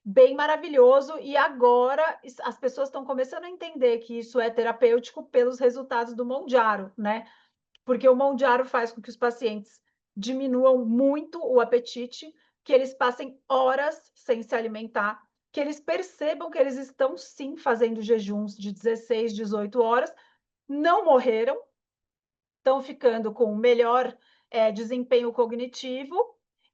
bem maravilhoso, e agora as pessoas estão começando a entender que isso é terapêutico pelos resultados do Mondiaro, né? Porque o Mondiaro faz com que os pacientes diminuam muito o apetite, que eles passem horas sem se alimentar, que eles percebam que eles estão sim fazendo jejuns de 16, 18 horas, não morreram, estão ficando com melhor desempenho cognitivo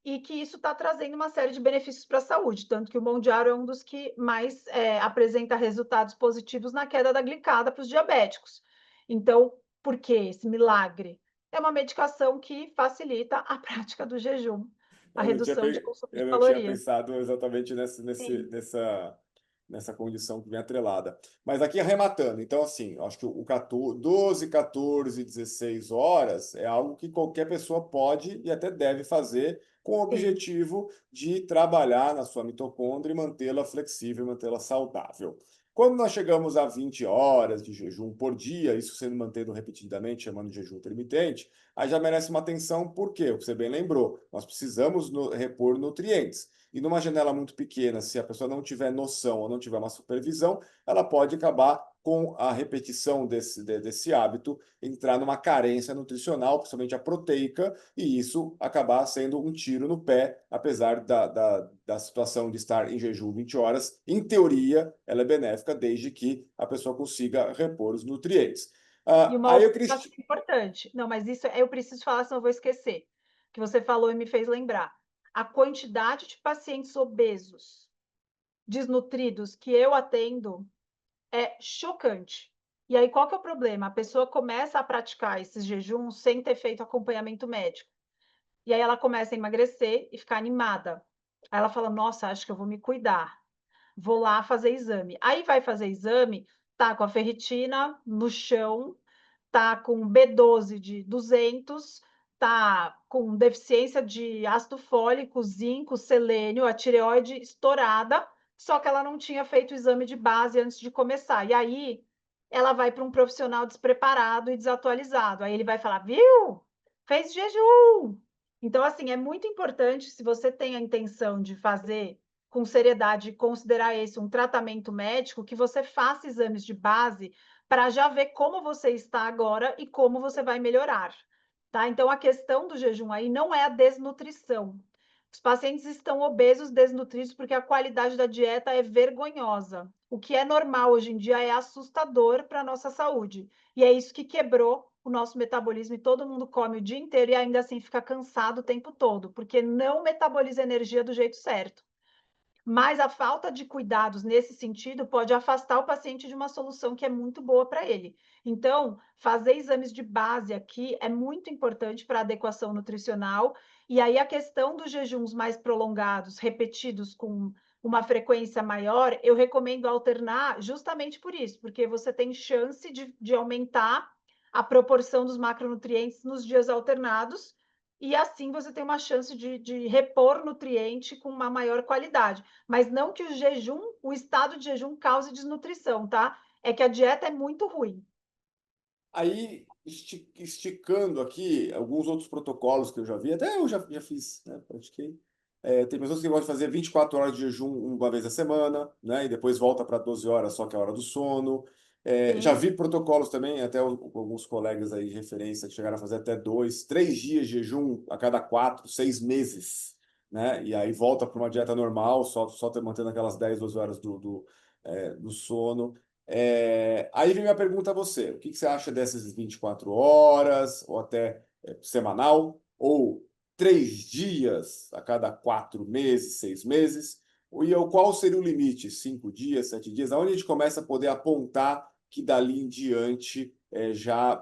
e que isso está trazendo uma série de benefícios para a saúde, tanto que o Mondiaro é um dos que mais apresenta resultados positivos na queda da glicada para os diabéticos. Então, por que esse milagre? É uma medicação que facilita a prática do jejum, a redução de consumo de Eu não tinha calorias. pensado exatamente Sim, nessa condição que vem atrelada. Mas aqui arrematando, então assim, eu acho que o 14, 12, 14, 16 horas é algo que qualquer pessoa pode e até deve fazer com o sim, objetivo de trabalhar na sua mitocôndria e mantê-la flexível, mantê-la saudável. Quando nós chegamos a 20 horas de jejum por dia, isso sendo mantido repetidamente, chamando de jejum intermitente, aí já merece uma atenção, por quê? O que você bem lembrou, nós precisamos repor nutrientes. E numa janela muito pequena, se a pessoa não tiver noção ou não tiver uma supervisão, ela pode acabar com a repetição desse hábito, entrar numa carência nutricional, principalmente a proteica, e isso acabar sendo um tiro no pé, apesar da situação de estar em jejum 20 horas. Em teoria, ela é benéfica desde que a pessoa consiga repor os nutrientes. E uma Aí outra eu, coisa importante. Não, mas isso eu preciso falar, senão eu vou esquecer. Que você falou e me fez lembrar. A quantidade de pacientes obesos, desnutridos que eu atendo é chocante. E aí, qual que é o problema? A pessoa começa a praticar esses jejuns sem ter feito acompanhamento médico. E aí ela começa a emagrecer e ficar animada. Aí ela fala: nossa, acho que eu vou me cuidar. Vou lá fazer exame. Aí vai fazer exame, tá com a ferritina no chão, tá com B12 de 200, tá com deficiência de ácido fólico, zinco, selênio, a tireoide estourada, só que ela não tinha feito o exame de base antes de começar. E aí ela vai para um profissional despreparado e desatualizado. Aí ele vai falar: viu? Fez jejum. Então, assim, é muito importante, se você tem a intenção de fazer com seriedade e considerar esse um tratamento médico, que você faça exames de base para já ver como você está agora e como você vai melhorar, tá? Então, a questão do jejum aí não é a desnutrição. Os pacientes estão obesos, desnutridos, porque a qualidade da dieta é vergonhosa. O que é normal hoje em dia é assustador para a nossa saúde. E é isso que quebrou o nosso metabolismo e todo mundo come o dia inteiro e ainda assim fica cansado o tempo todo, porque não metaboliza energia do jeito certo. Mas a falta de cuidados nesse sentido pode afastar o paciente de uma solução que é muito boa para ele. Então, fazer exames de base aqui é muito importante para a adequação nutricional. E aí, a questão dos jejuns mais prolongados, repetidos com uma frequência maior, eu recomendo alternar justamente por isso, porque você tem chance de aumentar a proporção dos macronutrientes nos dias alternados e assim você tem uma chance de repor nutriente com uma maior qualidade. Mas não que o jejum, o estado de jejum cause desnutrição, tá? É que a dieta é muito ruim. Aí, esticando aqui alguns outros protocolos que eu já vi, até eu já fiz, né? Pratiquei. Tem pessoas que gostam de fazer 24 horas de jejum uma vez a semana, né? E depois volta para 12 horas, só que é a hora do sono. Já Sim. vi protocolos também, até alguns colegas aí de referência que chegaram a fazer até 2, 3 dias de jejum a cada 4, 6 meses, né? E aí volta para uma dieta normal, só mantendo aquelas 10, 12 horas do sono. Aí vem minha pergunta a você: o que você acha dessas 24 horas, ou até semanal, ou 3 dias a cada 4 meses, 6 meses? Qual seria o limite? 5 dias, 7 dias? Aonde a gente começa a poder apontar que dali em diante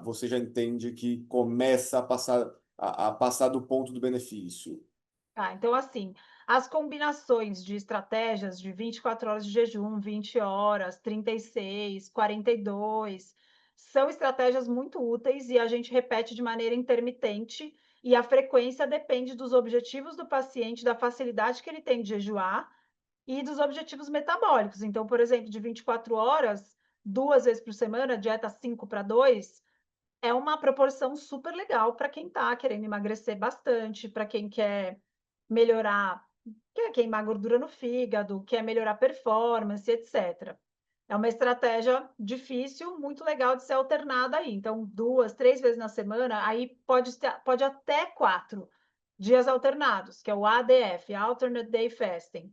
você já entende que começa a passar do ponto do benefício? Tá, então assim, as combinações de estratégias de 24 horas de jejum, 20 horas, 36, 42, são estratégias muito úteis e a gente repete de maneira intermitente e a frequência depende dos objetivos do paciente, da facilidade que ele tem de jejuar e dos objetivos metabólicos. Então, por exemplo, de 24 horas, 2 vezes por semana, dieta 5-2, é uma proporção super legal para quem está querendo emagrecer bastante, para quem quer melhorar, quer queimar gordura no fígado, quer melhorar performance, etc. É uma estratégia difícil, muito legal de ser alternada aí. Então, 2, 3 vezes na semana, aí pode até 4 dias alternados, que é o ADF, Alternate Day Fasting.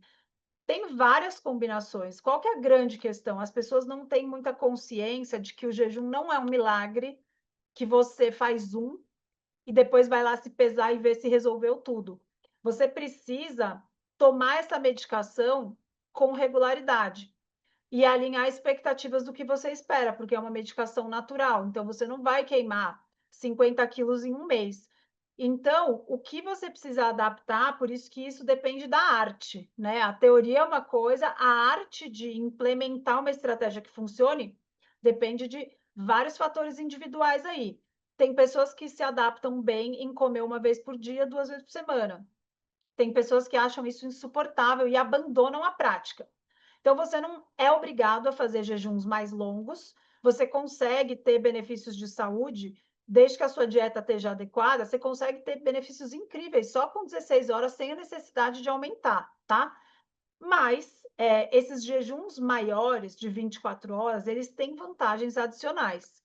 Tem várias combinações. Qual que é a grande questão? As pessoas não têm muita consciência de que o jejum não é um milagre, que você faz um e depois vai lá se pesar e ver se resolveu tudo. Você precisa tomar essa medicação com regularidade e alinhar expectativas do que você espera, porque é uma medicação natural, então você não vai queimar 50 quilos em um mês. Então, o que você precisa adaptar, por isso que isso depende da arte, né? A teoria é uma coisa, a arte de implementar uma estratégia que funcione depende de vários fatores individuais aí. Tem pessoas que se adaptam bem em comer uma vez por dia, 2 vezes por semana. Tem pessoas que acham isso insuportável e abandonam a prática. Então, você não é obrigado a fazer jejuns mais longos, você consegue ter benefícios de saúde, desde que a sua dieta esteja adequada, você consegue ter benefícios incríveis só com 16 horas, sem a necessidade de aumentar, tá? Mas esses jejuns maiores de 24 horas, eles têm vantagens adicionais.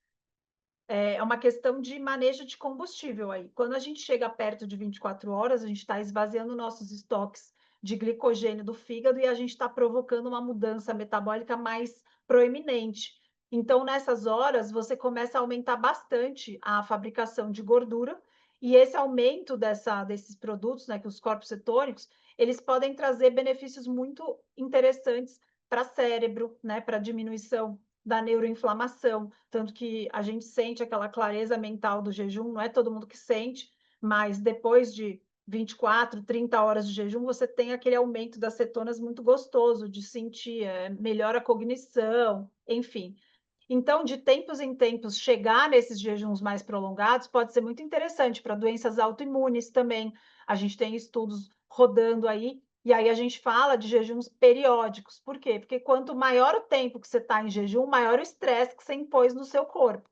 É uma questão de manejo de combustível aí. Quando a gente chega perto de 24 horas, a gente está esvaziando nossos estoques de glicogênio do fígado e a gente está provocando uma mudança metabólica mais proeminente. Então, nessas horas, você começa a aumentar bastante a fabricação de gordura, e esse aumento desses produtos, né, que os corpos cetônicos, eles podem trazer benefícios muito interessantes para cérebro, né, para diminuição da neuroinflamação, tanto que a gente sente aquela clareza mental do jejum, não é todo mundo que sente, mas depois de 24, 30 horas de jejum, você tem aquele aumento das cetonas muito gostoso de sentir, melhora a cognição, enfim. Então, de tempos em tempos, chegar nesses jejuns mais prolongados pode ser muito interessante para doenças autoimunes também. A gente tem estudos rodando aí, e aí a gente fala de jejuns periódicos. Por quê? Porque quanto maior o tempo que você está em jejum, maior o estresse que você impôs no seu corpo.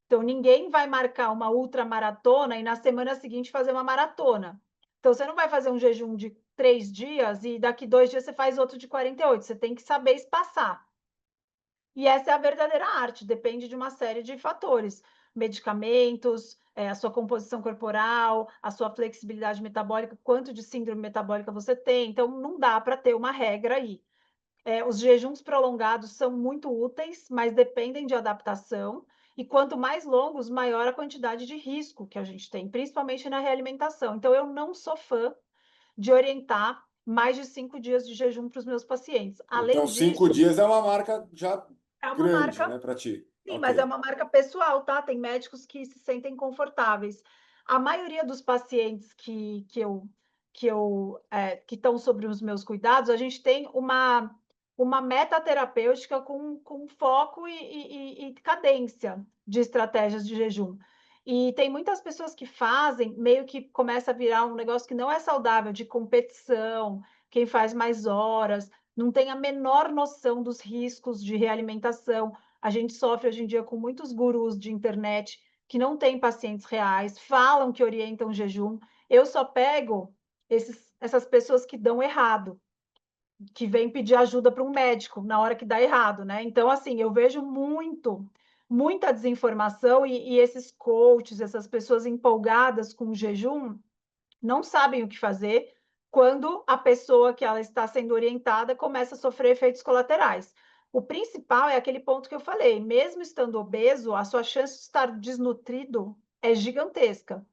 Então, ninguém vai marcar uma ultramaratona e na semana seguinte fazer uma maratona. Então, você não vai fazer um jejum de 3 dias e daqui 2 dias você faz outro de 48. Você tem que saber espaçar. E essa é a verdadeira arte, depende de uma série de fatores, medicamentos, a sua composição corporal, a sua flexibilidade metabólica, quanto de síndrome metabólica você tem. Então, não dá para ter uma regra aí. Os jejuns prolongados são muito úteis, mas dependem de adaptação. E quanto mais longos, maior a quantidade de risco que a gente tem, principalmente na realimentação. Então, eu não sou fã de orientar mais de 5 dias de jejum para os meus pacientes. Então, Além 5 dias disso, é uma marca já é uma grande, marca. né, para ti. Sim, mas é Ok. uma marca pessoal, tá? Tem médicos que se sentem confortáveis. A maioria dos pacientes que estão sobre os meus cuidados, a gente tem uma meta terapêutica com foco e cadência de estratégias de jejum. E tem muitas pessoas que fazem, meio que começa a virar um negócio que não é saudável, de competição, quem faz mais horas, não tem a menor noção dos riscos de realimentação. A gente sofre hoje em dia com muitos gurus de internet que não têm pacientes reais, falam que orientam jejum. Eu só pego essas pessoas que dão errado, que vêm pedir ajuda para um médico na hora que dá errado, né? Então, assim, eu vejo muita desinformação e esses coaches, essas pessoas empolgadas com o jejum, não sabem o que fazer quando a pessoa que ela está sendo orientada começa a sofrer efeitos colaterais. O principal é aquele ponto que eu falei, mesmo estando obeso, a sua chance de estar desnutrido é gigantesca.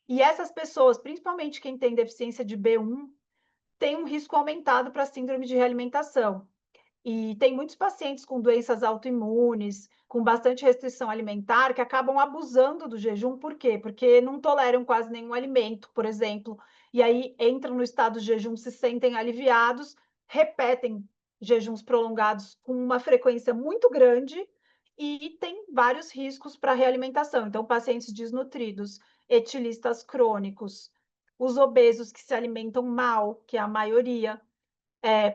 E essas pessoas, principalmente quem tem deficiência de B1, tem um risco aumentado para síndrome de realimentação. E tem muitos pacientes com doenças autoimunes, com bastante restrição alimentar, que acabam abusando do jejum. Por quê? Porque não toleram quase nenhum alimento, por exemplo, e aí entram no estado de jejum, se sentem aliviados, repetem jejuns prolongados com uma frequência muito grande e tem vários riscos para a realimentação. Então, pacientes desnutridos, etilistas crônicos, os obesos que se alimentam mal, que é a maioria,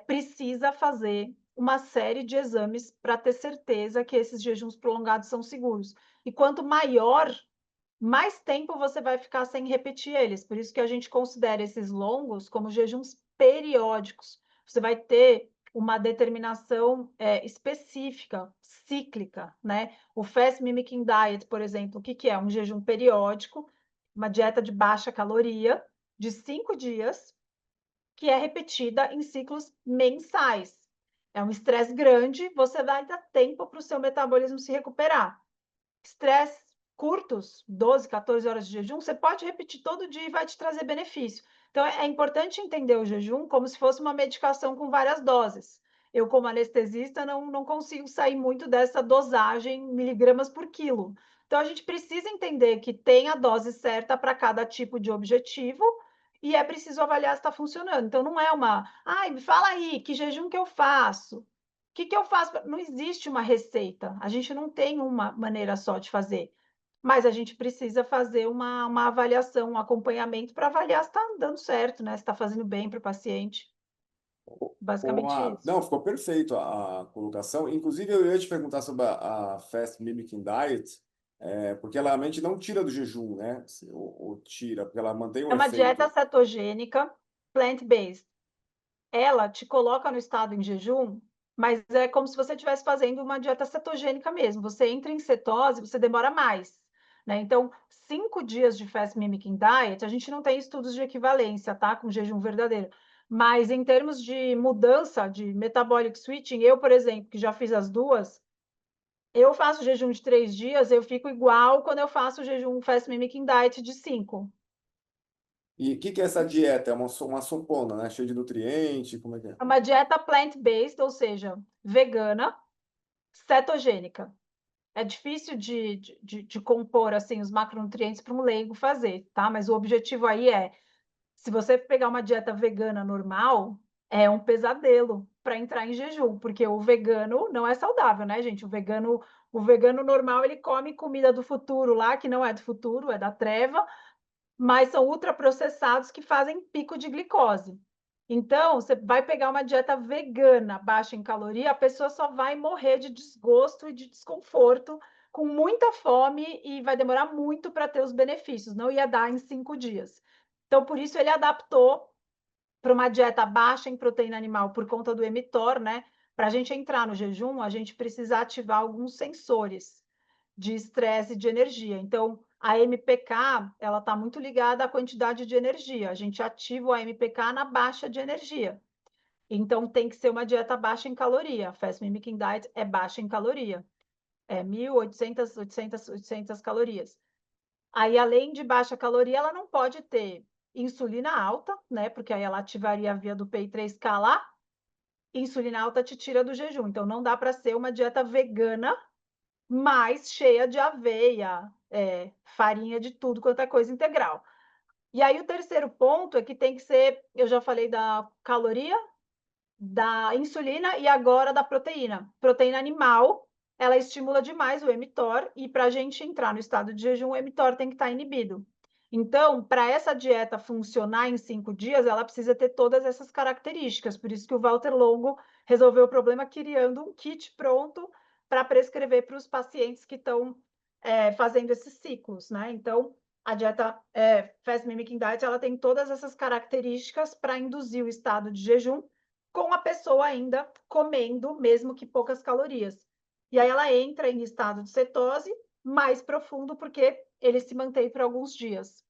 precisa fazer uma série de exames para ter certeza que esses jejuns prolongados são seguros. E quanto maior, mais tempo você vai ficar sem repetir eles. Por isso que a gente considera esses longos como jejuns periódicos. Você vai ter uma determinação específica, cíclica, né? O Fast Mimicking Diet, por exemplo, o que, que é? Um jejum periódico, uma dieta de baixa caloria, de 5 dias, que é repetida em ciclos mensais. É um estresse grande, você vai dar tempo para o seu metabolismo se recuperar. Estresse curtos, 12, 14 horas de jejum, você pode repetir todo dia e vai te trazer benefício. Então, é importante entender o jejum como se fosse uma medicação com várias doses. Eu, como anestesista, não consigo sair muito dessa dosagem miligramas por quilo. Então, a gente precisa entender que tem a dose certa para cada tipo de objetivo e é preciso avaliar se está funcionando. Então, não é ai, me fala aí, que jejum que eu faço? O que, que eu faço? Não existe uma receita, a gente não tem uma maneira só de fazer, mas a gente precisa fazer uma avaliação, um acompanhamento para avaliar se está dando certo, né? Se está fazendo bem para o paciente. Basicamente isso. Não, ficou perfeito a colocação. Inclusive, eu ia te perguntar sobre a Fast Mimicking Diet, porque ela realmente não tira do jejum, né? Ou tira, porque ela mantém É o uma dieta efeito. cetogênica, plant-based. ela te coloca no estado em jejum, mas é como se você estivesse fazendo uma dieta cetogênica mesmo. Você entra em cetose, você demora mais, né? Então, 5 dias de fast mimicking diet, a gente não tem estudos de equivalência, tá? Com jejum verdadeiro. Mas em termos de mudança, de metabolic switching, eu, por exemplo, que já fiz as duas, eu faço jejum de 3 dias, eu fico igual quando eu faço jejum fast mimicking diet de 5. E o que que é essa dieta? É uma sopona, né? Cheia de nutriente, como é que é? É uma dieta plant-based, ou seja, vegana, cetogênica. É difícil de compor assim os macronutrientes para um leigo fazer, tá? Mas o objetivo aí é, se você pegar uma dieta vegana normal, é um pesadelo para entrar em jejum, porque o vegano não é saudável, né, gente? O vegano normal, ele come comida do futuro lá, que não é do futuro, é da treva, mas são ultraprocessados que fazem pico de glicose. Então, você vai pegar uma dieta vegana, baixa em caloria, a pessoa só vai morrer de desgosto e de desconforto, com muita fome e vai demorar muito para ter os benefícios, não ia dar em 5 dias. Então, por isso ele adaptou para uma dieta baixa em proteína animal por conta do mTOR, né? Para a gente entrar no jejum, a gente precisa ativar alguns sensores de estresse e de energia. Então, a MPK, ela está muito ligada à quantidade de energia. A gente ativa o AMPK na baixa de energia. Então, tem que ser uma dieta baixa em caloria. Fast Mimicking Diet é baixa em caloria. É 1.800, 800 calorias. Aí, além de baixa caloria, ela não pode ter insulina alta, né? Porque aí ela ativaria a via do PI3K lá. Insulina alta te tira do jejum. Então, não dá para ser uma dieta vegana mais cheia de aveia, farinha de tudo quanto é coisa integral. E aí o terceiro ponto é que tem que ser, eu já falei da caloria, da insulina e agora da proteína. Proteína animal, ela estimula demais o mTOR e para a gente entrar no estado de jejum, o mTOR tem que estar inibido. Então, para essa dieta funcionar em 5 dias, ela precisa ter todas essas características. Por isso que o Walter Longo resolveu o problema criando um kit pronto para prescrever para os pacientes que estão fazendo esses ciclos, né? Então, a dieta Fast Mimicking Diet, ela tem todas essas características para induzir o estado de jejum com a pessoa ainda comendo, mesmo que poucas calorias. E aí ela entra em estado de cetose mais profundo, porque ele se mantém por alguns dias.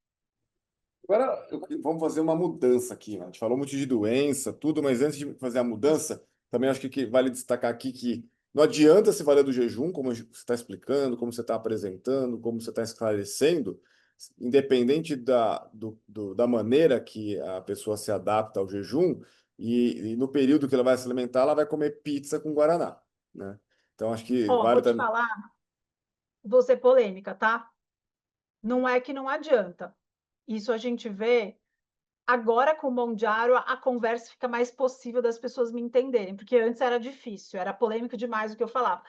Agora, vamos fazer uma mudança aqui, né? A gente falou muito de doença, tudo, mas antes de fazer a mudança, também acho que vale destacar aqui que não adianta se valer do jejum, como você está explicando, como você está apresentando, como você está esclarecendo, independente da maneira que a pessoa se adapta ao jejum, e no período que ela vai se alimentar, ela vai comer pizza com guaraná, né? Então, acho que Ó, vale vou te também. falar, vou ser polêmica, tá? Não é que não adianta. Isso a gente vê agora com o Mondiaro, a conversa fica mais possível das pessoas me entenderem, porque antes era difícil, era polêmico demais o que eu falava.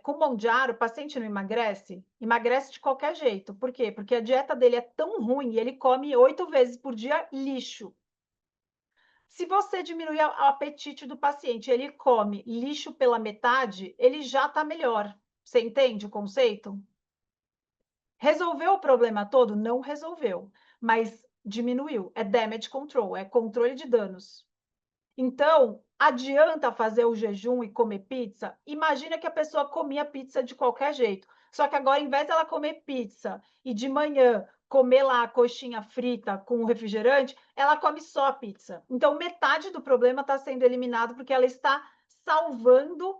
Com o Mondiaro, o paciente não emagrece? Emagrece de qualquer jeito. Por quê? Porque a dieta dele é tão ruim e ele come 8 vezes por dia lixo. Se você diminuir o apetite do paciente, ele come lixo pela metade, ele já está melhor. Você entende o conceito? Resolveu o problema todo? Não resolveu, mas diminuiu. É damage control, é controle de danos. Então, adianta fazer o jejum e comer pizza? Imagina que a pessoa comia pizza de qualquer jeito. Só que agora, em vez dela comer pizza e de manhã comer lá a coxinha frita com o refrigerante, ela come só pizza. Então, metade do problema está sendo eliminado porque ela está salvando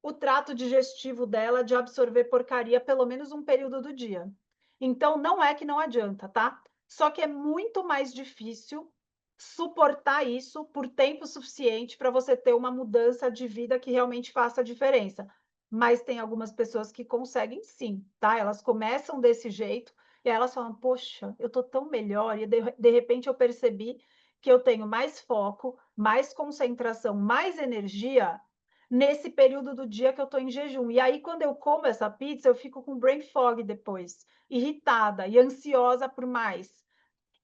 o trato digestivo dela de absorver porcaria pelo menos um período do dia. Então, não é que não adianta, tá? Só que é muito mais difícil suportar isso por tempo suficiente para você ter uma mudança de vida que realmente faça a diferença. Mas tem algumas pessoas que conseguem sim, tá? Elas começam desse jeito e elas falam: poxa, eu tô tão melhor, e de repente eu percebi que eu tenho mais foco, mais concentração, mais energia nesse período do dia que eu estou em jejum. E aí, quando eu como essa pizza, eu fico com brain fog depois, irritada e ansiosa por mais.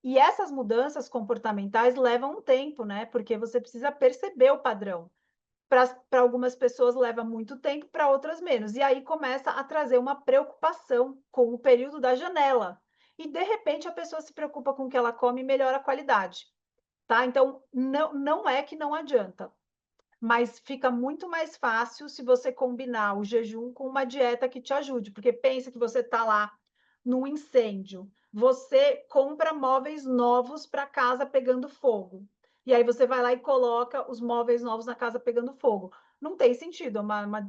E essas mudanças comportamentais levam um tempo, né? Porque você precisa perceber o padrão. Para algumas pessoas leva muito tempo, para outras menos. E aí começa a trazer uma preocupação com o período da janela. E de repente a pessoa se preocupa com o que ela come e melhora a qualidade. tá? Então, não é que não adianta, mas fica muito mais fácil se você combinar o jejum com uma dieta que te ajude, porque pensa que você está lá num incêndio, você compra móveis novos para a casa pegando fogo, e aí você vai lá e coloca os móveis novos na casa pegando fogo. Não tem sentido, é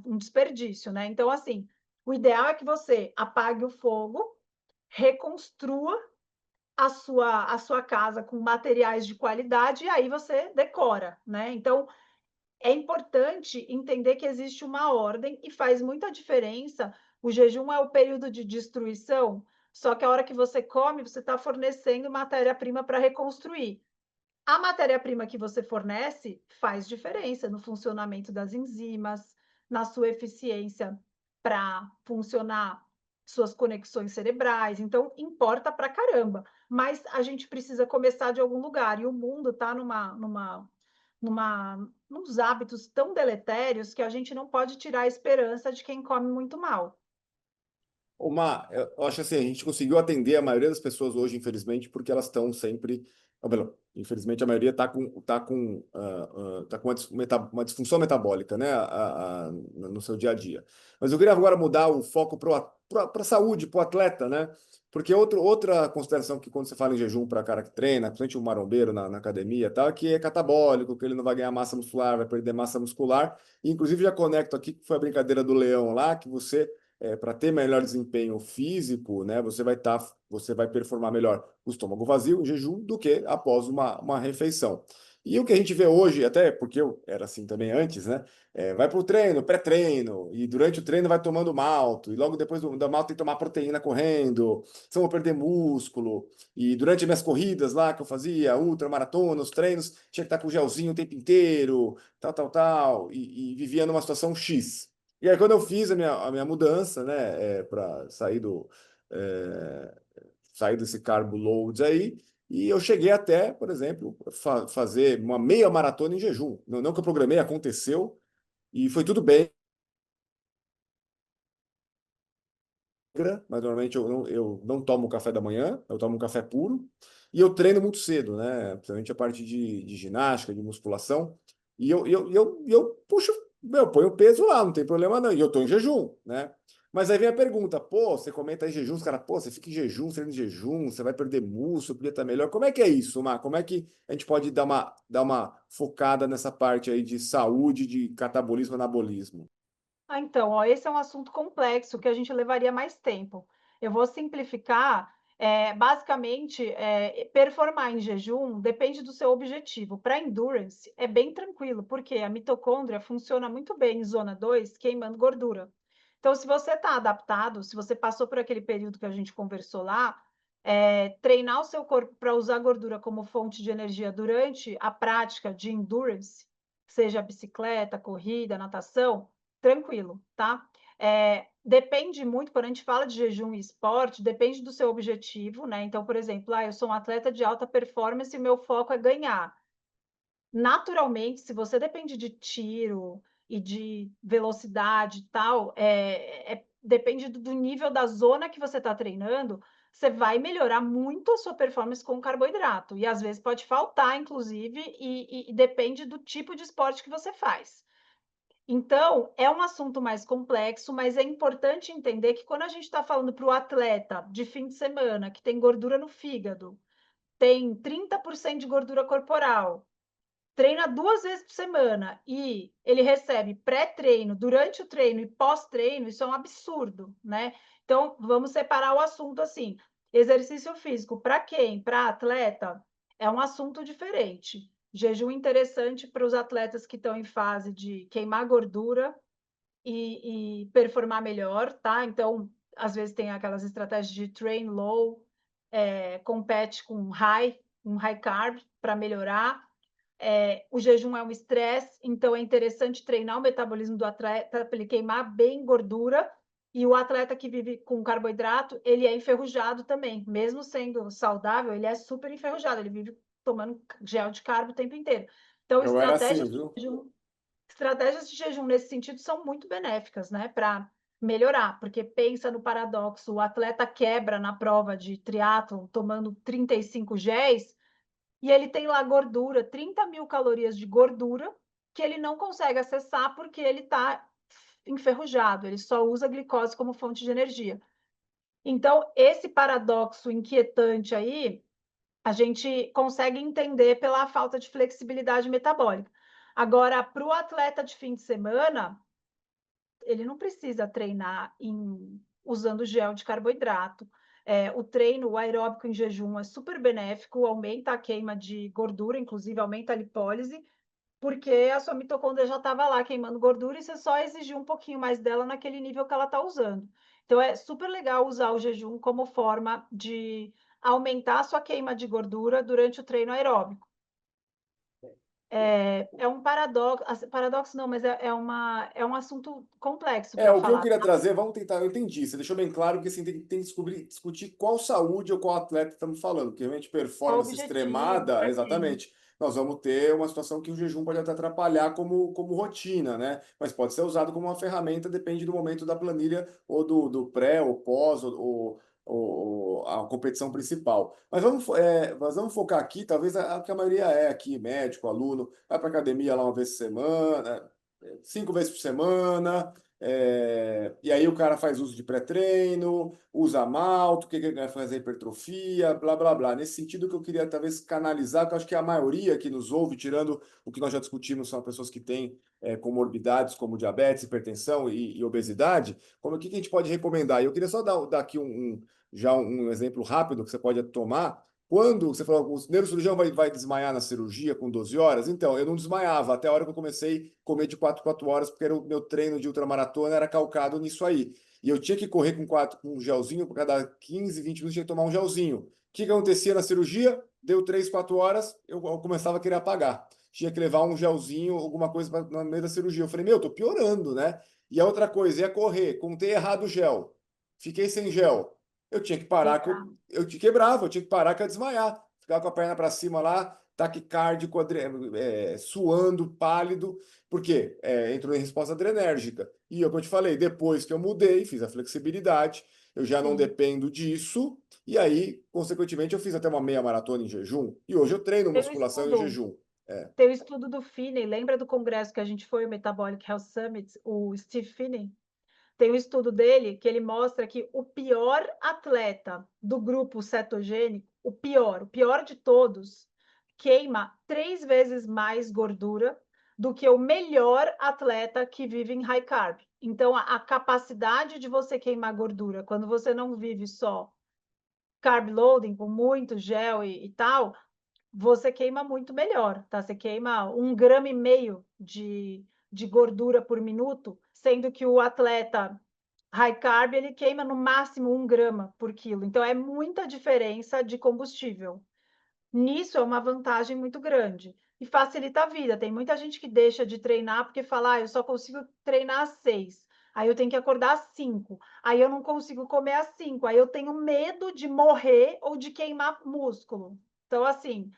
um desperdício, né? Então, assim, o ideal é que você apague o fogo, reconstrua a sua casa com materiais de qualidade e aí você decora, né? Então, é importante entender que existe uma ordem e faz muita diferença. O jejum é o período de destruição, só que a hora que você come, você está fornecendo matéria-prima para reconstruir. A matéria-prima que você fornece faz diferença no funcionamento das enzimas, na sua eficiência para funcionar suas conexões cerebrais, então importa pra caramba. Mas a gente precisa começar de algum lugar e o mundo está nos hábitos tão deletérios que a gente não pode tirar a esperança de quem come muito mal. Eu acho assim, a gente conseguiu atender a maioria das pessoas hoje, infelizmente, porque elas estão sempre. Infelizmente, a maioria tá com uma disfunção metabólica, né, no seu dia a dia. Mas eu queria agora mudar o foco para a saúde, para o atleta, né? Porque outra consideração que quando você fala em jejum para cara que treina, principalmente um marombeiro na academia, e tal, é que é catabólico, que ele não vai ganhar massa muscular, vai perder massa muscular. E, inclusive, já conecto aqui que foi a brincadeira do leão lá, que você para ter melhor desempenho físico, né, você vai performar melhor o estômago vazio, em jejum, do que após uma refeição. E o que a gente vê hoje, até porque eu era assim também antes, né? Vai para o treino, pré-treino, e durante o treino vai tomando malto, e logo depois da malto tem que tomar proteína correndo, senão vou perder músculo. E durante minhas corridas lá que eu fazia, ultramaratona, os treinos, tinha que estar com gelzinho o tempo inteiro, tal, e vivia numa situação X. E aí, quando eu fiz a minha mudança, né, para é, sair desse carbo loads aí, e eu cheguei até, por exemplo, fazer uma meia maratona em jejum. Não que eu programei, aconteceu, e foi tudo bem, mas normalmente eu não tomo café da manhã, eu tomo um café puro, e eu treino muito cedo, né, principalmente a parte de ginástica, de musculação, e eu puxo, meu, ponho o peso lá, não tem problema não, e eu tô em jejum, né? Mas aí vem a pergunta, pô, você comenta em jejum, os caras, pô, você fica em jejum, treina em jejum, você vai perder músculo, podia estar melhor. Como é que é isso, Mar? Como é que a gente pode dar uma focada nessa parte aí de saúde, de catabolismo, anabolismo? Ah, então, ó, esse é um assunto complexo que a gente levaria mais tempo. Eu vou simplificar. Basicamente, performar em jejum depende do seu objetivo. Para endurance, é bem tranquilo, porque a mitocôndria funciona muito bem em zona 2, queimando gordura. Então, se você está adaptado, se você passou por aquele período que a gente conversou lá, treinar o seu corpo para usar gordura como fonte de energia durante a prática de endurance, seja bicicleta, corrida, natação, tranquilo, tá? Depende muito, quando a gente fala de jejum e esporte, depende do seu objetivo, né? Então, por exemplo, eu sou um atleta de alta performance e meu foco é ganhar. Naturalmente, se você depende de tiro e de velocidade e tal, depende do nível da zona que você está treinando, você vai melhorar muito a sua performance com carboidrato. E às vezes pode faltar, inclusive, e depende do tipo de esporte que você faz. Então, é um assunto mais complexo, mas é importante entender que quando a gente está falando para o atleta de fim de semana, que tem gordura no fígado, tem 30% de gordura corporal, treina 2 vezes por semana e ele recebe pré-treino, durante o treino e pós-treino, isso é um absurdo, né? Então, vamos separar o assunto assim. Exercício físico, para quem? Para atleta, é um assunto diferente. Jejum interessante para os atletas que estão em fase de queimar gordura e performar melhor, tá? Então, às vezes tem aquelas estratégias de train low, compete com um high carb para melhorar. O jejum é um estresse, então é interessante treinar o metabolismo do atleta para ele queimar bem gordura. E o atleta que vive com carboidrato, ele é enferrujado também, mesmo sendo saudável, ele é super enferrujado, ele vive tomando gel de carbo o tempo inteiro. Então, Eu era assim, viu? estratégias de jejum nesse sentido são muito benéficas, né, para melhorar, porque pensa no paradoxo, o atleta quebra na prova de triatlon tomando 35 géis, e ele tem lá gordura, 30.000 calorias de gordura, que ele não consegue acessar porque ele está enferrujado, ele só usa a glicose como fonte de energia. Então, esse paradoxo inquietante aí, a gente consegue entender pela falta de flexibilidade metabólica. Agora, para o atleta de fim de semana, ele não precisa treinar usando gel de carboidrato. O treino, o aeróbico em jejum é super benéfico, aumenta a queima de gordura, inclusive aumenta a lipólise, porque a sua mitocôndria já estava lá queimando gordura e você só exigiu um pouquinho mais dela naquele nível que ela está usando. Então, é super legal usar o jejum como forma de aumentar a sua queima de gordura durante o treino aeróbico. É um paradoxo não, mas é um assunto complexo para O que eu falar. queria trazer, vamos tentar, eu entendi, você deixou bem claro que assim, tem que discutir qual saúde ou qual atleta estamos falando, porque realmente Qual o performance objetivo extremada, para quem? exatamente, nós vamos ter uma situação que o jejum pode até atrapalhar como rotina, né? Mas pode ser usado como uma ferramenta, depende do momento da planilha, ou do pré, ou pós, ou a competição principal. Mas vamos focar aqui, talvez a que a maioria é aqui, médico, aluno, vai para academia lá uma vez por semana, 5 vezes por semana. E aí o cara faz uso de pré-treino, usa malto, o que que ele vai fazer hipertrofia, blá blá blá. Nesse sentido que eu queria talvez canalizar, que eu acho que a maioria que nos ouve, tirando o que nós já discutimos, são pessoas que têm comorbidades como diabetes, hipertensão e obesidade. O que que a gente pode recomendar? E eu queria só dar aqui já um exemplo rápido que você pode tomar. Quando você falou, o neurocirurgião vai desmaiar na cirurgia com 12 horas? Então, eu não desmaiava até a hora que eu comecei a comer de 4 horas, porque era o meu treino de ultramaratona era calcado nisso aí. E eu tinha que correr com um gelzinho, por cada 15, 20 minutos tinha que tomar um gelzinho. O que que acontecia na cirurgia? Deu 3, 4 horas, eu começava a querer apagar. Tinha que levar um gelzinho, alguma coisa no meio da cirurgia. Eu falei, meu, tô piorando, né? E a outra coisa, ia correr, contei errado o gel. Fiquei sem gel. Eu tinha que parar, Quebrar. eu te quebrava, eu tinha que parar que eu ia desmaiar. Ficava com a perna para cima lá, taquicárdico, suando, pálido, porque entrou em resposta adrenérgica. E é o que eu te falei, depois que eu mudei, fiz a flexibilidade, eu já não Sim. dependo disso, e aí, consequentemente, eu fiz até uma meia maratona em jejum, e hoje eu treino Tem um musculação em estudo, jejum. É, tem o estudo do Finney, lembra do congresso que a gente foi, o Metabolic Health Summit, o Steve Finney? Tem um estudo dele que ele mostra que o pior atleta do grupo cetogênico, o pior de todos, queima 3 vezes mais gordura do que o melhor atleta que vive em high carb. Então, a capacidade de você queimar gordura, quando você não vive só carb loading, com muito gel e tal, você queima muito melhor, tá? Você queima 1,5 grama de gordura por minuto, sendo que o atleta high carb, ele queima no máximo 1 grama por quilo. Então, é muita diferença de combustível. Nisso é uma vantagem muito grande. E facilita a vida. Tem muita gente que deixa de treinar porque fala, eu só consigo treinar às 6. Aí eu tenho que acordar às 5. Aí eu não consigo comer às 5. Aí eu tenho medo de morrer ou de queimar músculo. Então, assim,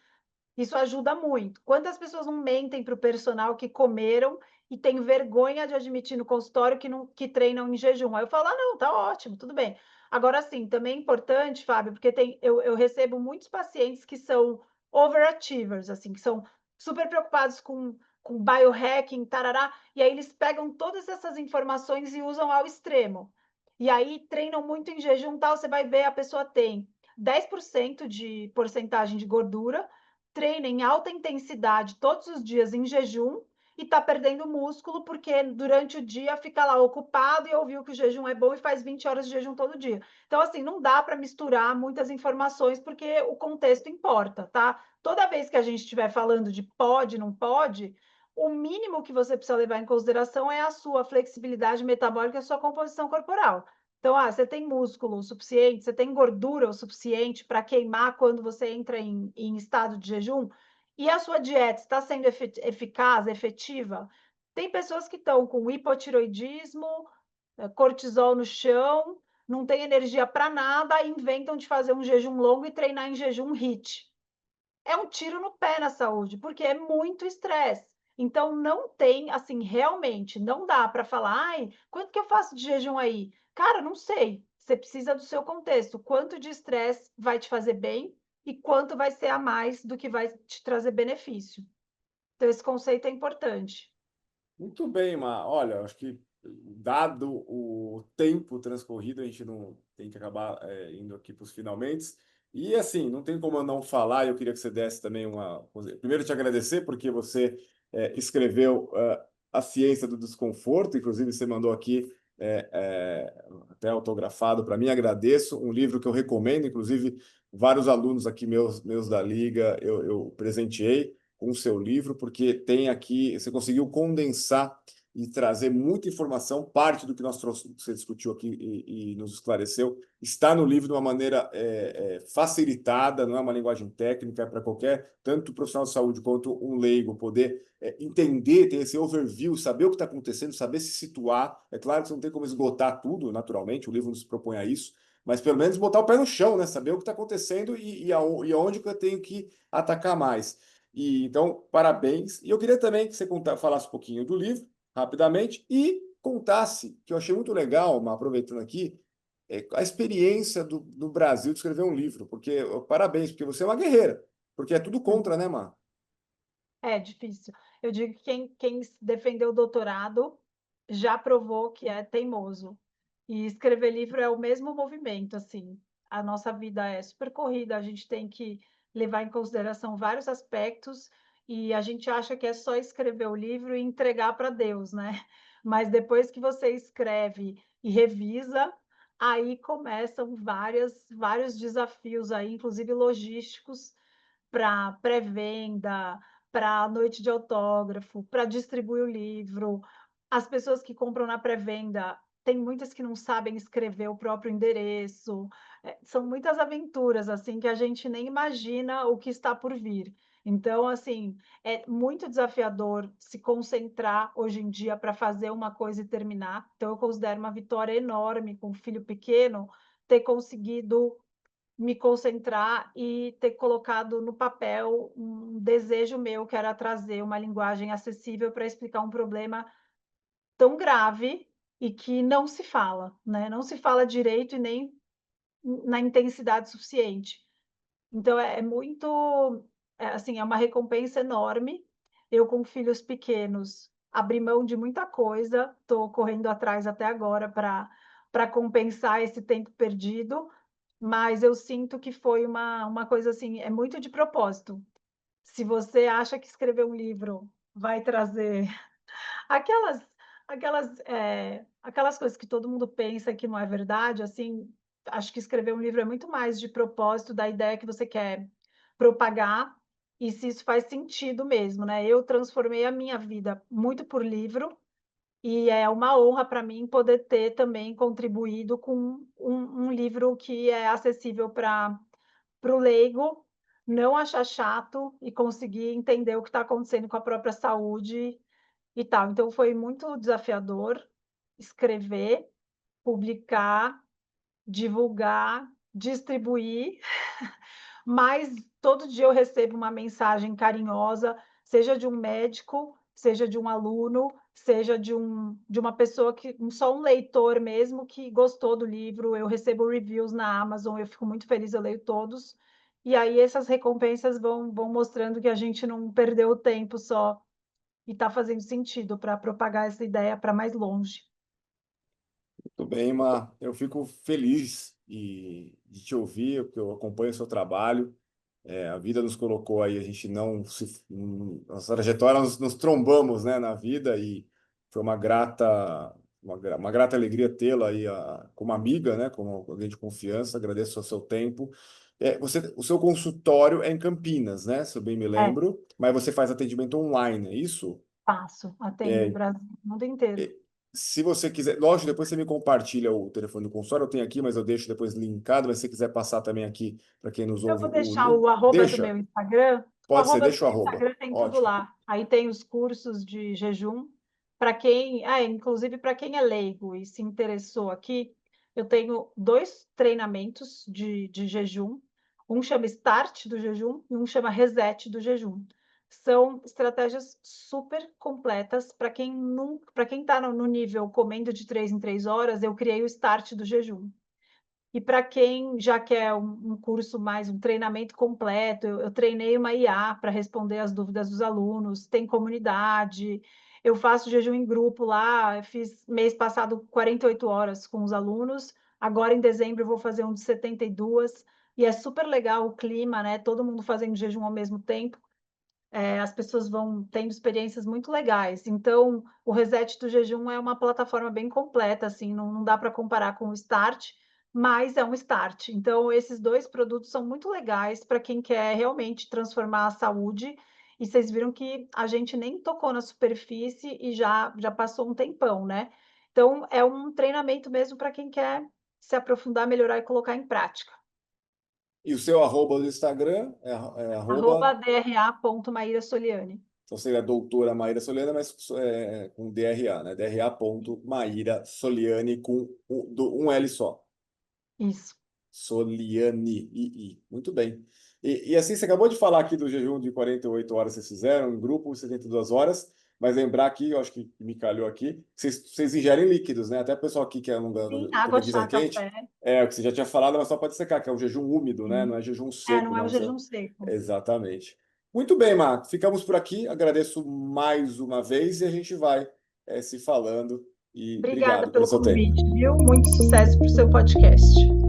isso ajuda muito. Quantas pessoas não mentem para o personal que comeram e têm vergonha de admitir no consultório que treinam em jejum? Aí eu falo, não, tá ótimo, tudo bem. Agora, sim, também é importante, Fábio, porque eu recebo muitos pacientes que são overachievers, assim, que são super preocupados com biohacking, tarará, e aí eles pegam todas essas informações e usam ao extremo. E aí treinam muito em jejum, tal, você vai ver, a pessoa tem 10% de porcentagem de gordura, treina em alta intensidade todos os dias em jejum e está perdendo músculo porque durante o dia fica lá ocupado e ouviu que o jejum é bom e faz 20 horas de jejum todo dia. Então, assim, não dá para misturar muitas informações porque o contexto importa, tá? Toda vez que a gente estiver falando de pode, não pode, o mínimo que você precisa levar em consideração é a sua flexibilidade metabólica e a sua composição corporal. Então, você tem músculo o suficiente, você tem gordura o suficiente para queimar quando você entra em estado de jejum, e a sua dieta está sendo eficaz, efetiva? Tem pessoas que estão com hipotiroidismo, cortisol no chão, não tem energia para nada, inventam de fazer um jejum longo e treinar em jejum HIIT. É um tiro no pé na saúde, porque é muito estresse. Então, não tem, assim, realmente, não dá para falar, ai, quanto que eu faço de jejum aí? Cara, não sei. Você precisa do seu contexto. Quanto de estresse vai te fazer bem e quanto vai ser a mais do que vai te trazer benefício. Então, esse conceito é importante. Muito bem, Mar. Olha, acho que dado o tempo transcorrido, a gente não tem que acabar indo aqui para os finalmente. E assim, não tem como eu não falar, eu queria que você desse também uma. Primeiro, te agradecer, porque você escreveu A Ciência do Desconforto, inclusive você mandou aqui até autografado para mim, agradeço. Um livro que eu recomendo, inclusive vários alunos aqui meus da Liga, eu presenteei com o seu livro, porque tem aqui, você conseguiu condensar e trazer muita informação, parte do que você discutiu aqui e nos esclareceu, está no livro de uma maneira facilitada, não é uma linguagem técnica, é para qualquer, tanto profissional de saúde quanto um leigo, poder entender, ter esse overview, saber o que está acontecendo, saber se situar. É claro que você não tem como esgotar tudo, naturalmente, o livro nos propõe a isso, mas pelo menos botar o pé no chão, né? Saber o que está acontecendo e aonde que eu tenho que atacar mais. E então, parabéns. E eu queria também que você falasse um pouquinho do livro, rapidamente, e contasse, que eu achei muito legal, mas aproveitando aqui, a experiência do Brasil de escrever um livro, porque parabéns, porque você é uma guerreira, porque é tudo contra, né, Mar? É difícil. Eu digo que quem defendeu o doutorado já provou que é teimoso. E escrever livro é o mesmo movimento, assim. A nossa vida é super corrida, a gente tem que levar em consideração vários aspectos e a gente acha que é só escrever o livro e entregar para Deus, né? Mas depois que você escreve e revisa, aí começam vários desafios aí, inclusive logísticos, para pré-venda, para noite de autógrafo, para distribuir o livro. As pessoas que compram na pré-venda, tem muitas que não sabem escrever o próprio endereço. São muitas aventuras, assim, que a gente nem imagina o que está por vir. Então, assim, é muito desafiador se concentrar hoje em dia para fazer uma coisa e terminar. Então, eu considero uma vitória enorme com um filho pequeno ter conseguido me concentrar e ter colocado no papel um desejo meu, que era trazer uma linguagem acessível para explicar um problema tão grave e que não se fala, né, não se fala direito e nem na intensidade suficiente. Então é muito, assim, é uma recompensa enorme. Eu com filhos pequenos abri mão de muita coisa, estou correndo atrás até agora para compensar esse tempo perdido, mas eu sinto que foi uma coisa, assim, é muito de propósito. Se você acha que escrever um livro vai trazer aquelas aquelas coisas que todo mundo pensa que não é verdade, assim, acho que escrever um livro é muito mais de propósito da ideia que você quer propagar e se isso faz sentido mesmo, né. Eu transformei a minha vida muito por livro, e é uma honra para mim poder ter também contribuído com um livro que é acessível para o leigo, não achar chato e conseguir entender o que está acontecendo com a própria saúde e tal. Então foi muito desafiador escrever, publicar, divulgar, distribuir, mas todo dia eu recebo uma mensagem carinhosa, seja de um médico, seja de um aluno, seja de uma pessoa que só um leitor mesmo que gostou do livro. Eu recebo reviews na Amazon, eu fico muito feliz, eu leio todos. E aí essas recompensas vão mostrando que a gente não perdeu o tempo só e está fazendo sentido para propagar essa ideia para mais longe. Tudo bem, Mar. Eu fico feliz de te ouvir, porque eu acompanho o seu trabalho. A vida nos colocou aí, a gente não se. Nossa trajetória, nos trombamos, né, na vida e foi uma grata alegria tê-la aí como amiga, né, como alguém de confiança. Agradeço o seu tempo. O seu consultório é em Campinas, né, se eu bem me É, lembro, mas você faz atendimento online, é isso? faço, atendo o É, Brasil, o mundo inteiro. é, Se você quiser, lógico, depois você me compartilha o telefone do consultório, eu tenho aqui, mas eu deixo depois linkado, mas se você quiser passar também aqui para quem nos Eu ouve vou o deixar número, o arroba do deixa. meu Instagram. O Pode ser, arroba do deixa o meu arroba. Instagram tem tudo Ótimo. lá. Aí tem os cursos de jejum. Para quem, inclusive para quem é leigo e se interessou aqui, eu tenho 2 treinamentos de jejum. Um chama Start do jejum e um chama Reset do jejum. São estratégias super completas para quem nunca, para quem está no nível comendo de 3 em 3 horas, eu criei o Start do jejum. E para quem já quer um curso mais, um treinamento completo, eu treinei uma IA para responder as dúvidas dos alunos, tem comunidade, eu faço jejum em grupo lá, eu fiz mês passado 48 horas com os alunos, agora em dezembro eu vou fazer um de 72, e é super legal o clima, né? Todo mundo fazendo jejum ao mesmo tempo. As pessoas vão tendo experiências muito legais. Então, o Reset do Jejum é uma plataforma bem completa, assim, não dá para comparar com o Start, mas é um start. Então, esses dois produtos são muito legais para quem quer realmente transformar a saúde. E vocês viram que a gente nem tocou na superfície e já passou um tempão, né? Então, é um treinamento mesmo para quem quer se aprofundar, melhorar e colocar em prática. E o seu arroba do Instagram é arroba, @dra.maíra Soliani. então seria doutora Maíra Soliana, mas com DRA, né? DRA.Maíra Soliani com um L só. Isso. Soliani, muito bem. E assim, você acabou de falar aqui do jejum de 48 horas que vocês fizeram, em grupo, 72 horas, mas lembrar aqui, eu acho que me calhou aqui, vocês ingerem líquidos, né? Até o pessoal aqui que é Sim, no água, televisão chá, quente, café. é o que você já tinha falado, mas só pode secar, que é um jejum úmido, né? Não Sim. é jejum seco, Não é o não. jejum seco. Exatamente. Muito bem, Marco, ficamos por aqui, agradeço mais uma vez e a gente vai se falando e Obrigada obrigado pelo pelo seu tempo. convite, viu? Muito sucesso para o seu podcast.